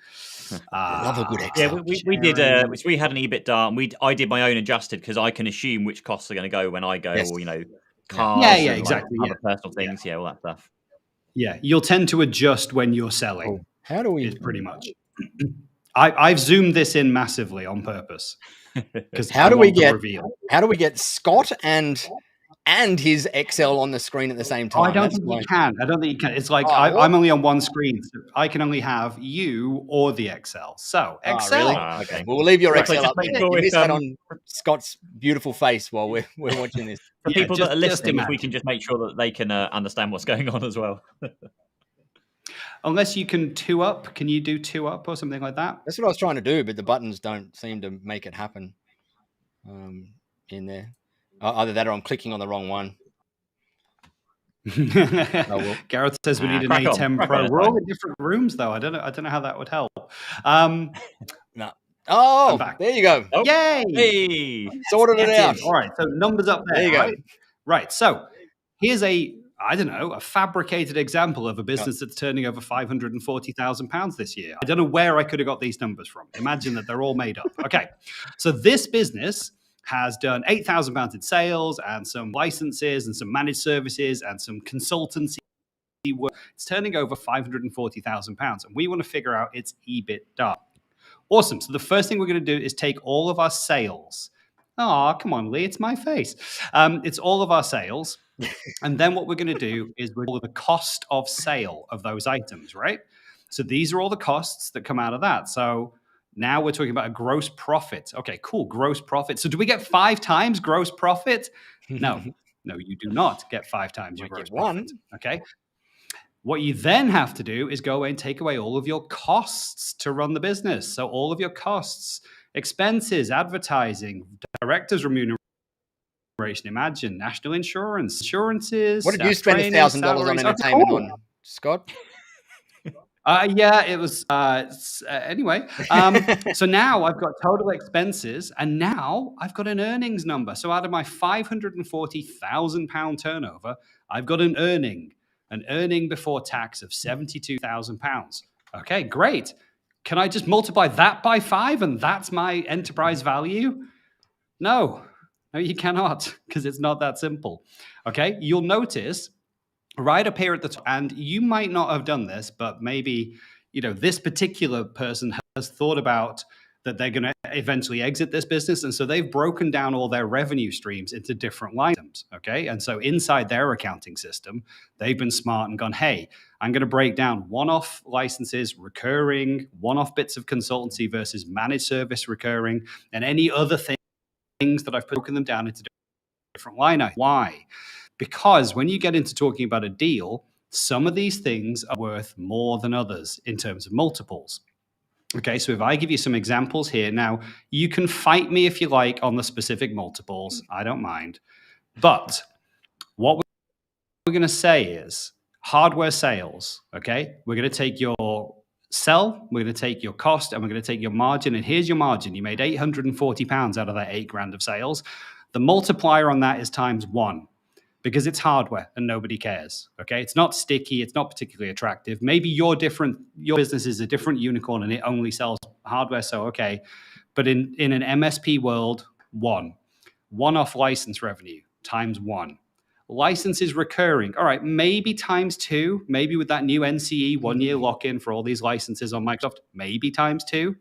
Love a good Excel. Yeah, we did. We had an EBITDA, and I did my own adjusted because I can assume which costs are going to go when I go, or cars, exactly. Other personal things, all that stuff. Yeah, you'll tend to adjust when you're selling. How do we? Is pretty much. I've zoomed this in massively on purpose because how do we get Scott and his Excel on the screen at the same time? I don't think you can. It's like I'm only on one screen. So I can only have you or the Excel. So Excel. Really? Okay. Well, we'll leave your Excel up. You missed that on Scott's beautiful face while we're watching this. For people that are listening, if we can just make sure that they can understand what's going on as well. Unless you can 2-up. Can you do 2-up or something like that? That's what I was trying to do, but the buttons don't seem to make it happen in there. Either that or I'm clicking on the wrong one. Gareth says we need an A10 Pro. We're all in different rooms, though. I don't know how that would help. No. Oh, there you go. Oh. Yay! Hey, sorted it out. All right, so numbers up there. There you go. Right, so here's a fabricated example of a business that's turning over £540,000 this year. I don't know where I could have got these numbers from. Imagine that they're all made up. Okay, so this business has done £8,000 in sales and some licenses and some managed services and some consultancy work. It's turning over £540,000, and we want to figure out its EBITDA. Awesome. So the first thing we're going to do is take all of our sales. Oh, come on, Lee, it's my face. It's all of our sales. And then what we're going to do is we're going to the cost of sale of those items, right? So these are all the costs that come out of that. So now we're talking about a gross profit. Okay, cool. Gross profit. So do we get 5 times gross profit? No, you do not get 5 times your gross profit. Okay. What you then have to do is go away and take away all of your costs to run the business. So all of your costs, expenses, advertising, directors' remuneration, imagine, national insurances. What did you spend $1,000 on entertainment on, Scott? Yeah, it was anyway. So now I've got total expenses, and now I've got an earnings number. So out of my £540,000 turnover, I've got an earning before tax of £72,000. Okay, great. Can I just multiply that by 5 and that's my enterprise value? No, you cannot, because it's not that simple. Okay, you'll notice right up here at the top, and you might not have done this, but maybe, this particular person has thought about that they're going to eventually exit this business. And so they've broken down all their revenue streams into different line items. Okay. And so inside their accounting system, they've been smart and gone, hey, I'm going to break down one-off licenses, recurring, one-off bits of consultancy versus managed service recurring, and any other things that I've broken them down into different line items. Why? Because when you get into talking about a deal, some of these things are worth more than others in terms of multiples. Okay, so if I give you some examples here, now you can fight me if you like on the specific multiples. I don't mind. But what we're going to say is hardware sales. Okay, we're going to take your sell, we're going to take your cost, and we're going to take your margin. And here's your margin. You made £840 out of that $8,000 of sales. The multiplier on that is ×1. Because it's hardware and nobody cares. Okay, it's not sticky, it's not particularly attractive. Maybe you're different, your business is a different unicorn and it only sells hardware, so okay. But in an MSP world, one-off license revenue ×1. License is recurring. All right, maybe ×2. Maybe with that new NCE 1-year lock-in for all these licenses on Microsoft, maybe ×2.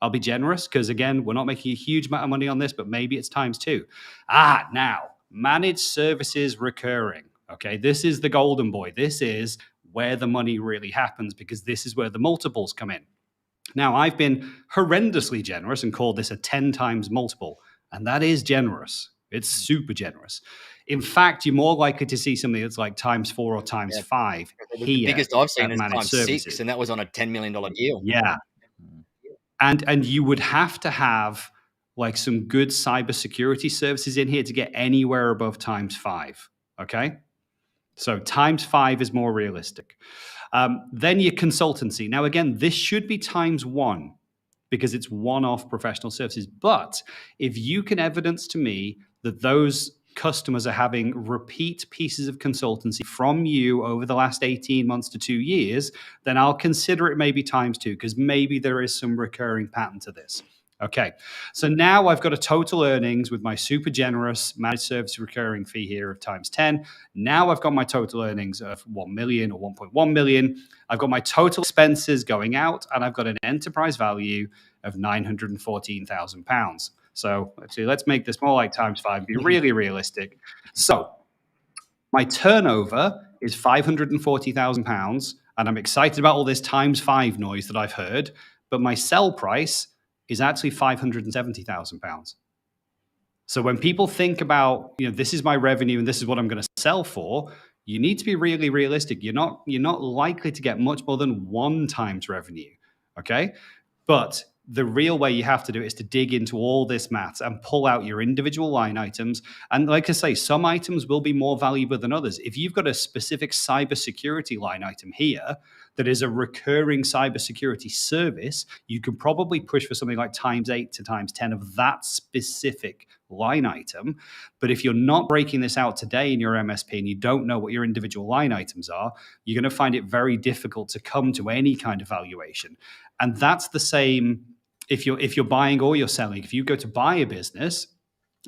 I'll be generous because, again, we're not making a huge amount of money on this, but maybe it's ×2. Now, managed services recurring. Okay, this is the golden boy. This is where the money really happens because this is where the multiples come in. Now, I've been horrendously generous and called this a 10 times multiple, and that is generous. It's super generous. In fact, you're more likely to see something that's like ×4 or ×5 here. The biggest I've seen is ×6, and that was on a $10 million deal. Yeah. And you would have to have like some good cybersecurity services in here to get anywhere above ×5. Okay. So ×5 is more realistic. Then your consultancy. Now, again, this should be ×1 because it's one-off professional services. But if you can evidence to me that those customers are having repeat pieces of consultancy from you over the last 18 months to 2 years, then I'll consider it maybe ×2 because maybe there is some recurring pattern to this. Okay, so now I've got a total earnings with my super generous managed service recurring fee here of ×10. Now I've got my total earnings of 1 million or 1.1 million. I've got my total expenses going out, and I've got an enterprise value of £914,000. So actually, let's make this more like ×5, be really realistic. So my turnover is £540,000, and I'm excited about all this ×5 noise that I've heard, but my sell price is actually £570,000. So when people think about, this is my revenue and this is what I'm going to sell for, you need to be really realistic. You're not likely to get much more than 1 times revenue. Okay, but the real way you have to do it is to dig into all this maths and pull out your individual line items. And like I say, some items will be more valuable than others. If you've got a specific cybersecurity line item here that is a recurring cybersecurity service, you can probably push for something like ×8 to ×10 of that specific line item. But if you're not breaking this out today in your MSP and you don't know what your individual line items are, you're going to find it very difficult to come to any kind of valuation. And that's the same if you're buying or you're selling. If you go to buy a business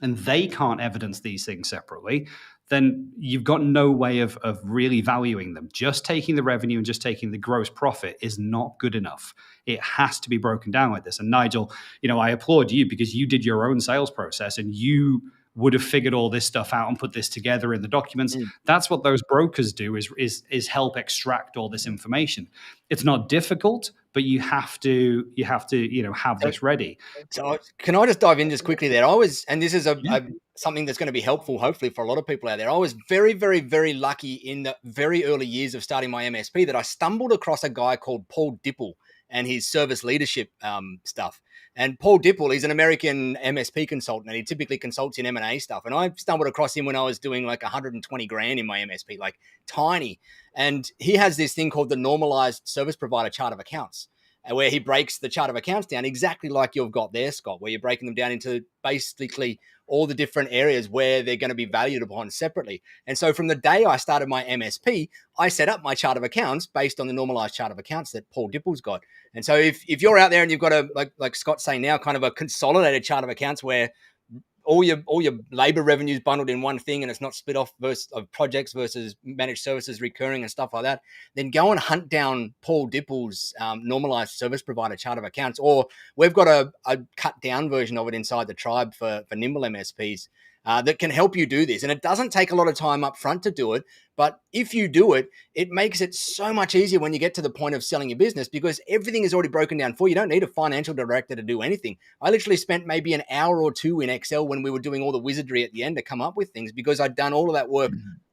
and they can't evidence these things separately, then you've got no way of really valuing them. Just taking the revenue and just taking the gross profit is not good enough. It has to be broken down like this. And Nigel, I applaud you because you did your own sales process and you would have figured all this stuff out and put this together in the documents. That's what those brokers do is help extract all this information. It's not difficult, but you have to have this ready. So can I just dive in just quickly there? And this is something that's going to be helpful, hopefully, for a lot of people out there. I was very, very, very lucky in the very early years of starting my MSP that I stumbled across a guy called Paul Dipple and his service leadership stuff. And Paul Dipple, he's an American MSP consultant, and he typically consults in M&A stuff. And I stumbled across him when I was doing like 120 grand in my MSP, like tiny. And he has this thing called the normalized service provider chart of accounts, where he breaks the chart of accounts down exactly like you've got there, Scott, where you're breaking them down into basically all the different areas where they're going to be valued upon separately. And so from the day I started my MSP, I set up my chart of accounts based on the normalized chart of accounts that Paul Dipple's got. And so if you're out there and you've got a, like Scott's saying now, kind of a consolidated chart of accounts where all your labor revenues bundled in one thing and it's not split off of projects versus managed services recurring and stuff like that, then go and hunt down Paul Dipple's normalized service provider chart of accounts. Or we've got a cut down version of it inside the tribe for nimble MSPs. that can help you do this. And it doesn't take a lot of time up front to do it. But if you do it, it makes it so much easier when you get to the point of selling your business, because everything is already broken down for you. You don't need a financial director to do anything. I literally spent maybe an hour or two in Excel when we were doing all the wizardry at the end to come up with things, because I'd done all of that work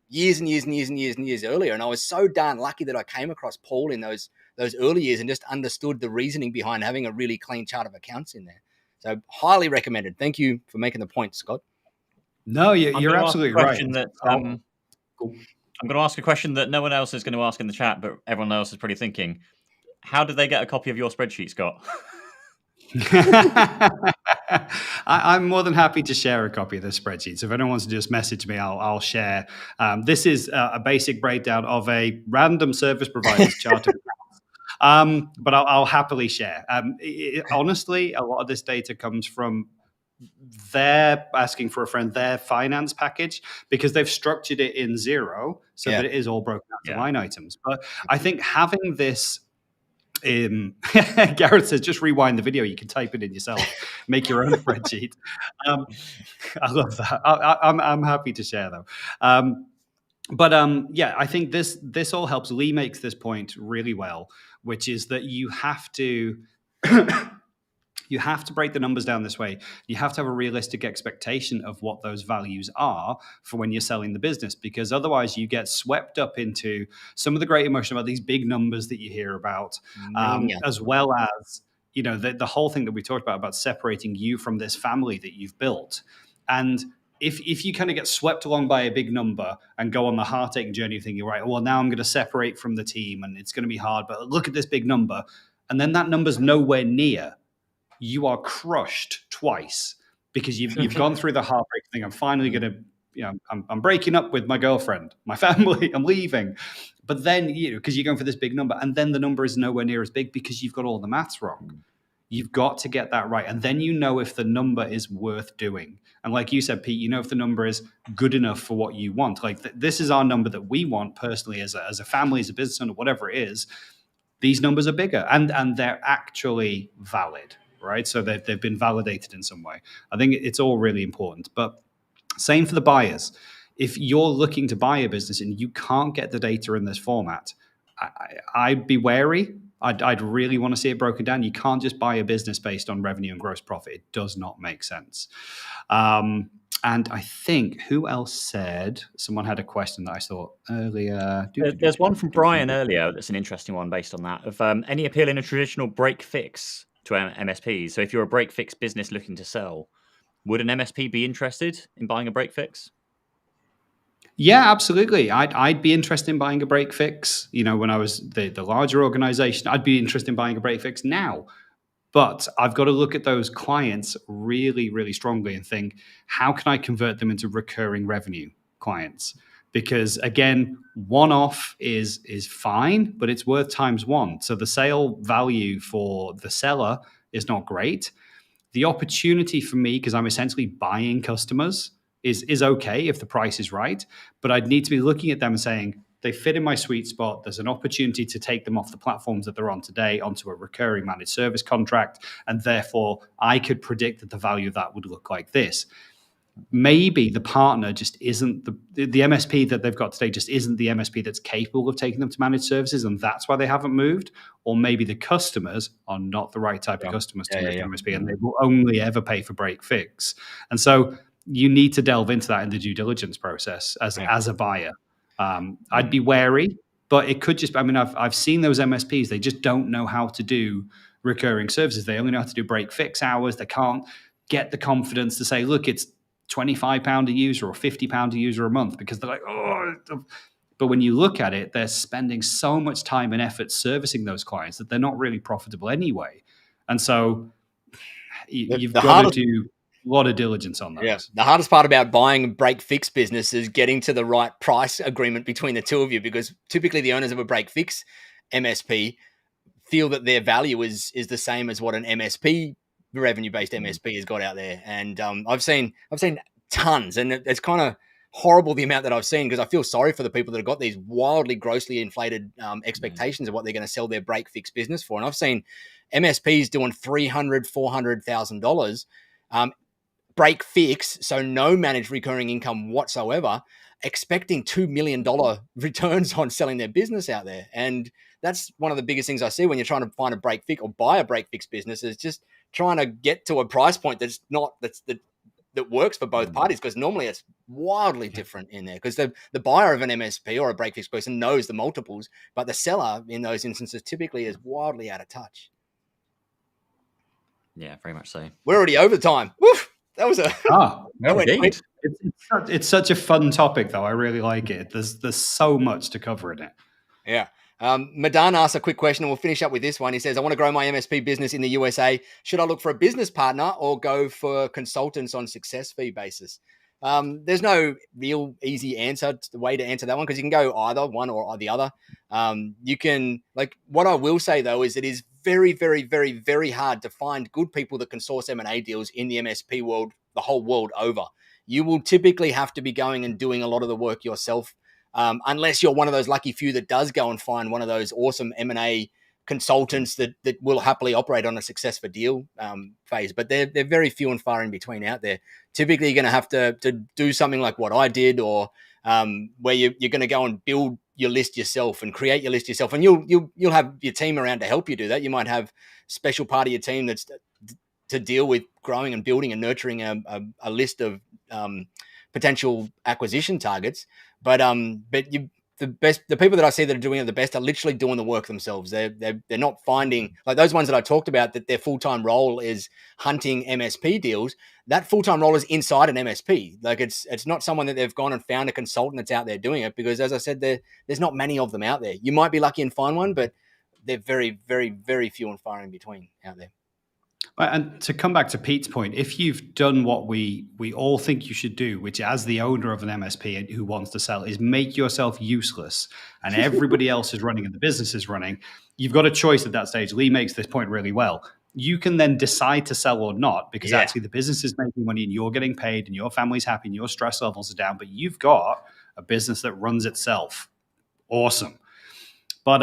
years and years and years and years and years earlier. And I was so darn lucky that I came across Paul in those early years and just understood the reasoning behind having a really clean chart of accounts in there. So highly recommended. Thank you for making the point, Scott. No, you're absolutely right. I'm going to ask a question that no one else is going to ask in the chat, but everyone else is probably thinking, how did they get a copy of your spreadsheet, Scott? I'm more than happy to share a copy of the spreadsheet. So if anyone wants to just message me, I'll share. This is a basic breakdown of a random service provider's chart of accounts. But I'll happily share. Honestly, a lot of this data comes from they're asking for a friend, their finance package, because they've structured it in Xero so that it is all broken out to line items. But I think having this Gareth says, just rewind the video. You can type it in yourself, make your own spreadsheet. I love that. I'm happy to share though. But I think this all helps. Lee makes this point really well, which is that you have to you have to break the numbers down this way. You have to have a realistic expectation of what those values are for when you're selling the business, because otherwise you get swept up into some of the great emotion about these big numbers that you hear about, as well as, the whole thing that we talked about separating you from this family that you've built. And if you kind of get swept along by a big number and go on the heartache journey of thinking, right, well, now I'm going to separate from the team and it's going to be hard, but look at this big number. And then that number's nowhere near. You are crushed twice because you've gone through the heartbreak thing. I'm finally going to, I'm breaking up with my girlfriend, my family, I'm leaving. But then, because you're going for this big number, and then the number is nowhere near as big because you've got all the maths wrong. You've got to get that right. And then if the number is worth doing. And like you said, Pete, if the number is good enough for what you want. Like this is our number that we want personally as a family, as a business owner, whatever it is. These numbers are bigger and they're actually valid. Right, so they've been validated in some way. I think it's all really important. But same for the buyers. If you're looking to buy a business and you can't get the data in this format, I'd be wary. I'd really want to see it broken down. You can't just buy a business based on revenue and gross profit. It does not make sense. And I think who else said? Someone had a question that I saw earlier. There's one from Brian earlier. That's an interesting one based on that. Of any appeal in a traditional break fix to MSPs. So if you're a break fix business looking to sell, would an MSP be interested in buying a break fix? Yeah, absolutely. I'd be interested in buying a break fix. When I was the larger organization, I'd be interested in buying a break fix now. But I've got to look at those clients really, really strongly and think, how can I convert them into recurring revenue clients? Because again, one-off is fine, but it's worth times one. So the sale value for the seller is not great. The opportunity for me, because I'm essentially buying customers, is okay if the price is right. But I'd need to be looking at them and saying, they fit in my sweet spot. There's an opportunity to take them off the platforms that they're on today onto a recurring managed service contract. And therefore, I could predict that the value of that would look like this. Maybe the partner just isn't the MSP that they've got today just isn't the MSP that's capable of taking them to managed services, and that's why they haven't moved. Or maybe the customers are not the right type of customers to move to MSP, and they will only ever pay for break fix. And so you need to delve into that in the due diligence process as a buyer. I'd be wary, but it could just. I've seen those MSPs; they just don't know how to do recurring services. They only know how to do break fix hours. They can't get the confidence to say, "Look, it's £25 a user or £50 a user a month," because they're like, oh. But when you look at it, they're spending so much time and effort servicing those clients that they're not really profitable anyway. And so you've got to do a lot of diligence on that. Yeah. The hardest part about buying a break fix business is getting to the right price agreement between the two of you, because typically the owners of a break fix MSP feel that their value is the same as what an MSP revenue-based MSP has got out there. And I've seen tons, and it's kind of horrible the amount that I've seen, because I feel sorry for the people that have got these wildly, grossly inflated expectations of what they're going to sell their break fix business for. And I've seen MSPs doing $300,000, $400,000 break fix, so no managed recurring income whatsoever, expecting $2 million returns on selling their business out there. And that's one of the biggest things I see when you're trying to find a break fix or buy a break fix business, is just trying to get to a price point that works for both parties, because normally it's wildly different in there, because the buyer of an MSP or a break fix person knows the multiples, but the seller in those instances typically is wildly out of touch. Yeah, very much so. We're already over time. Woof! That was a indeed. It's such a fun topic, though. I really like it. There's so much to cover in it. Yeah. Madan asks a quick question, and we'll finish up with this one. He says, I want to grow my MSP business in the USA. Should I look for a business partner or go for consultants on success fee basis? There's no real easy answer, the way to answer that one, because you can go either one or the other. You can, like, what I will say though, is it is very, very, very, very hard to find good people that can source M&A deals in the MSP world, the whole world over. You will typically have to be going and doing a lot of the work yourself, unless you're one of those lucky few that does go and find one of those awesome M&A consultants that will happily operate on a success for deal phase. But they're very few and far in between out there. Typically, you're going to have to do something like what I did, or where you're going to go and build your list yourself and create your list yourself. And you'll have your team around to help you do that. You might have special part of your team that's to deal with growing and building and nurturing a list of potential acquisition targets. But the people that I see that are doing it the best are literally doing the work themselves. They're not finding, like those ones that I talked about, that their full-time role is hunting MSP deals. That full-time role is inside an MSP. Like it's not someone that they've gone and found a consultant that's out there doing it, because as I said, there's not many of them out there. You might be lucky and find one, but they're very, very, very few and far in between out there. And to come back to Pete's point, if you've done what we all think you should do, which as the owner of an MSP who wants to sell, is make yourself useless, and everybody else is running and the business is running, you've got a choice at that stage. Lee makes this point really well. You can then decide to sell or not, because actually the business is making money and you're getting paid and your family's happy and your stress levels are down, but you've got a business that runs itself. Awesome. But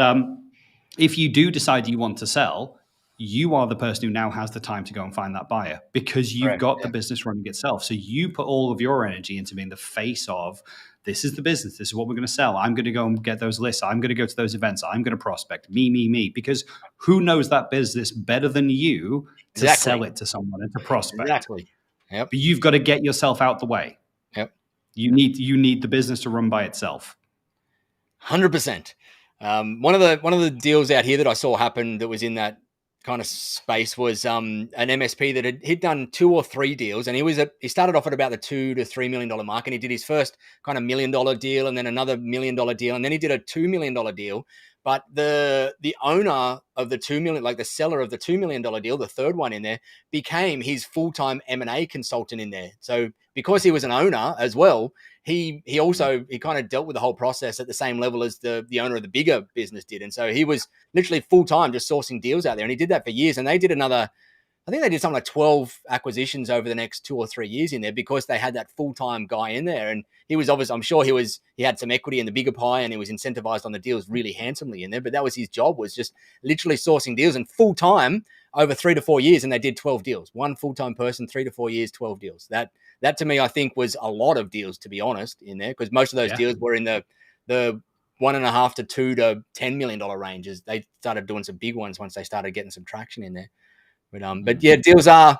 if you do decide you want to sell, you are the person who now has the time to go and find that buyer, because you've got the business running itself. So you put all of your energy into being the face of, this is the business, this is what we're going to sell. I'm going to go and get those lists. I'm going to go to those events. I'm going to prospect. Me. Because who knows that business better than you to sell it to someone and to prospect? Exactly. Yep. But you've got to get yourself out the way. Yep. You need the business to run by itself. 100%. One of the deals out here that I saw happen that was in that kind of space was an MSP that he'd done 2 or 3 deals, and he started off at about the $2 to $3 million mark, and he did his first kind of $1 million deal, and then another $1 million deal, and then he did a $2 million deal. But the owner of the $2 million, like the seller of the $2 million deal, the third one in there, became his full-time M&A consultant in there. So because he was an owner as well, he kind of dealt with the whole process at the same level as the owner of the bigger business did. And so he was literally full-time just sourcing deals out there. And he did that for years. And they did I think they did something like 12 acquisitions over the next 2 or 3 years in there, because they had that full-time guy in there. And he was obviously, I'm sure he had some equity in the bigger pie, and he was incentivized on the deals really handsomely in there. But that was his job, was just literally sourcing deals, and full-time over 3 to 4 years. And they did 12 deals, one full-time person, 3 to 4 years, 12 deals. That to me, I think, was a lot of deals, to be honest, in there, because most of those deals were in the $1.5 to $2 to $10 million ranges. They started doing some big ones once they started getting some traction in there. But yeah, deals are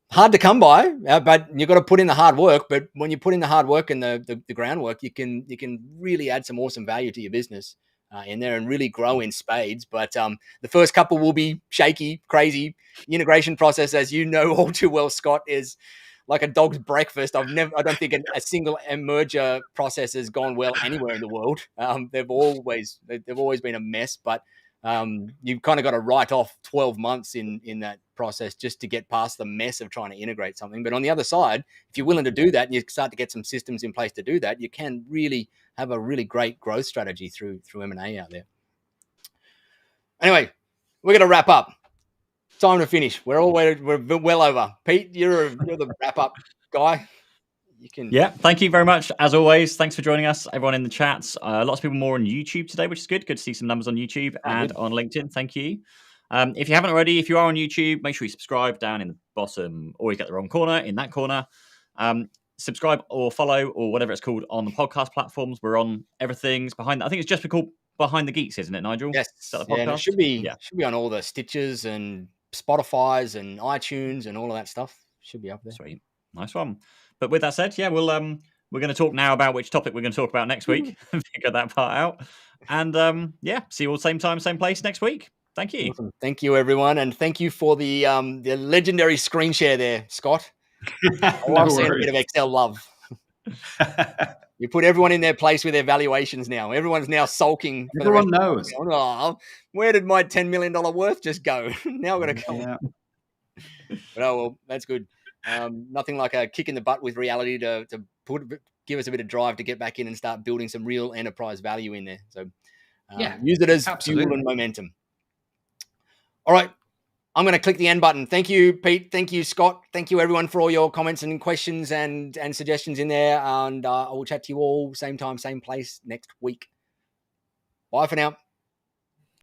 hard to come by, but you've got to put in the hard work. But when you put in the hard work and the groundwork, you can really add some awesome value to your business in there and really grow in spades. But the first couple will be shaky, crazy. The integration process, as you know all too well, Scott, is like a dog's breakfast. I don't think a single merger process has gone well anywhere in the world. They've always been a mess, but you've kind of got to write off 12 months in that process just to get past the mess of trying to integrate something. But on the other side, if you're willing to do that and you start to get some systems in place to do that, you can really have a really great growth strategy through M&A out there. Anyway, we're going to wrap up. Time to finish. We're well over. Pete, you're the wrap up guy. You can. Yeah, thank you very much. As always, thanks for joining us, everyone in the chats. Lots of people more on YouTube today, which is good. Good to see some numbers on YouTube and on LinkedIn. Thank you. If you haven't already, if you are on YouTube, make sure you subscribe down in the bottom. Always get the wrong corner, in that corner. Subscribe or follow or whatever it's called on the podcast platforms. We're on everything's behind. I think it's just called Behind the Geeks, isn't it, Nigel? Yes. Is that the podcast? Yeah, and it should be on all the Stitchers and Spotify's and iTunes and all of that stuff. Should be up there. Sweet. Nice one. But with that said, yeah, we're going to talk now about which topic we're going to talk about next week. Figure that part out. And see you all same time, same place next week. Thank you. Awesome. Thank you, everyone, and thank you for the legendary screen share there, Scott. I love seeing a bit of Excel love. You put everyone in their place with their valuations now. Everyone's now sulking. Everyone knows. Oh, where did my $10 million worth just go? Now I've got to go. Yeah. But well, that's good. Nothing like a kick in the butt with reality to give us a bit of drive to get back in and start building some real enterprise value in there. So use it as fuel and momentum. All right. I'm going to click the end button. Thank you, Pete. Thank you, Scott. Thank you, everyone, for all your comments and questions and suggestions in there. And I will chat to you all same time, same place next week. Bye for now.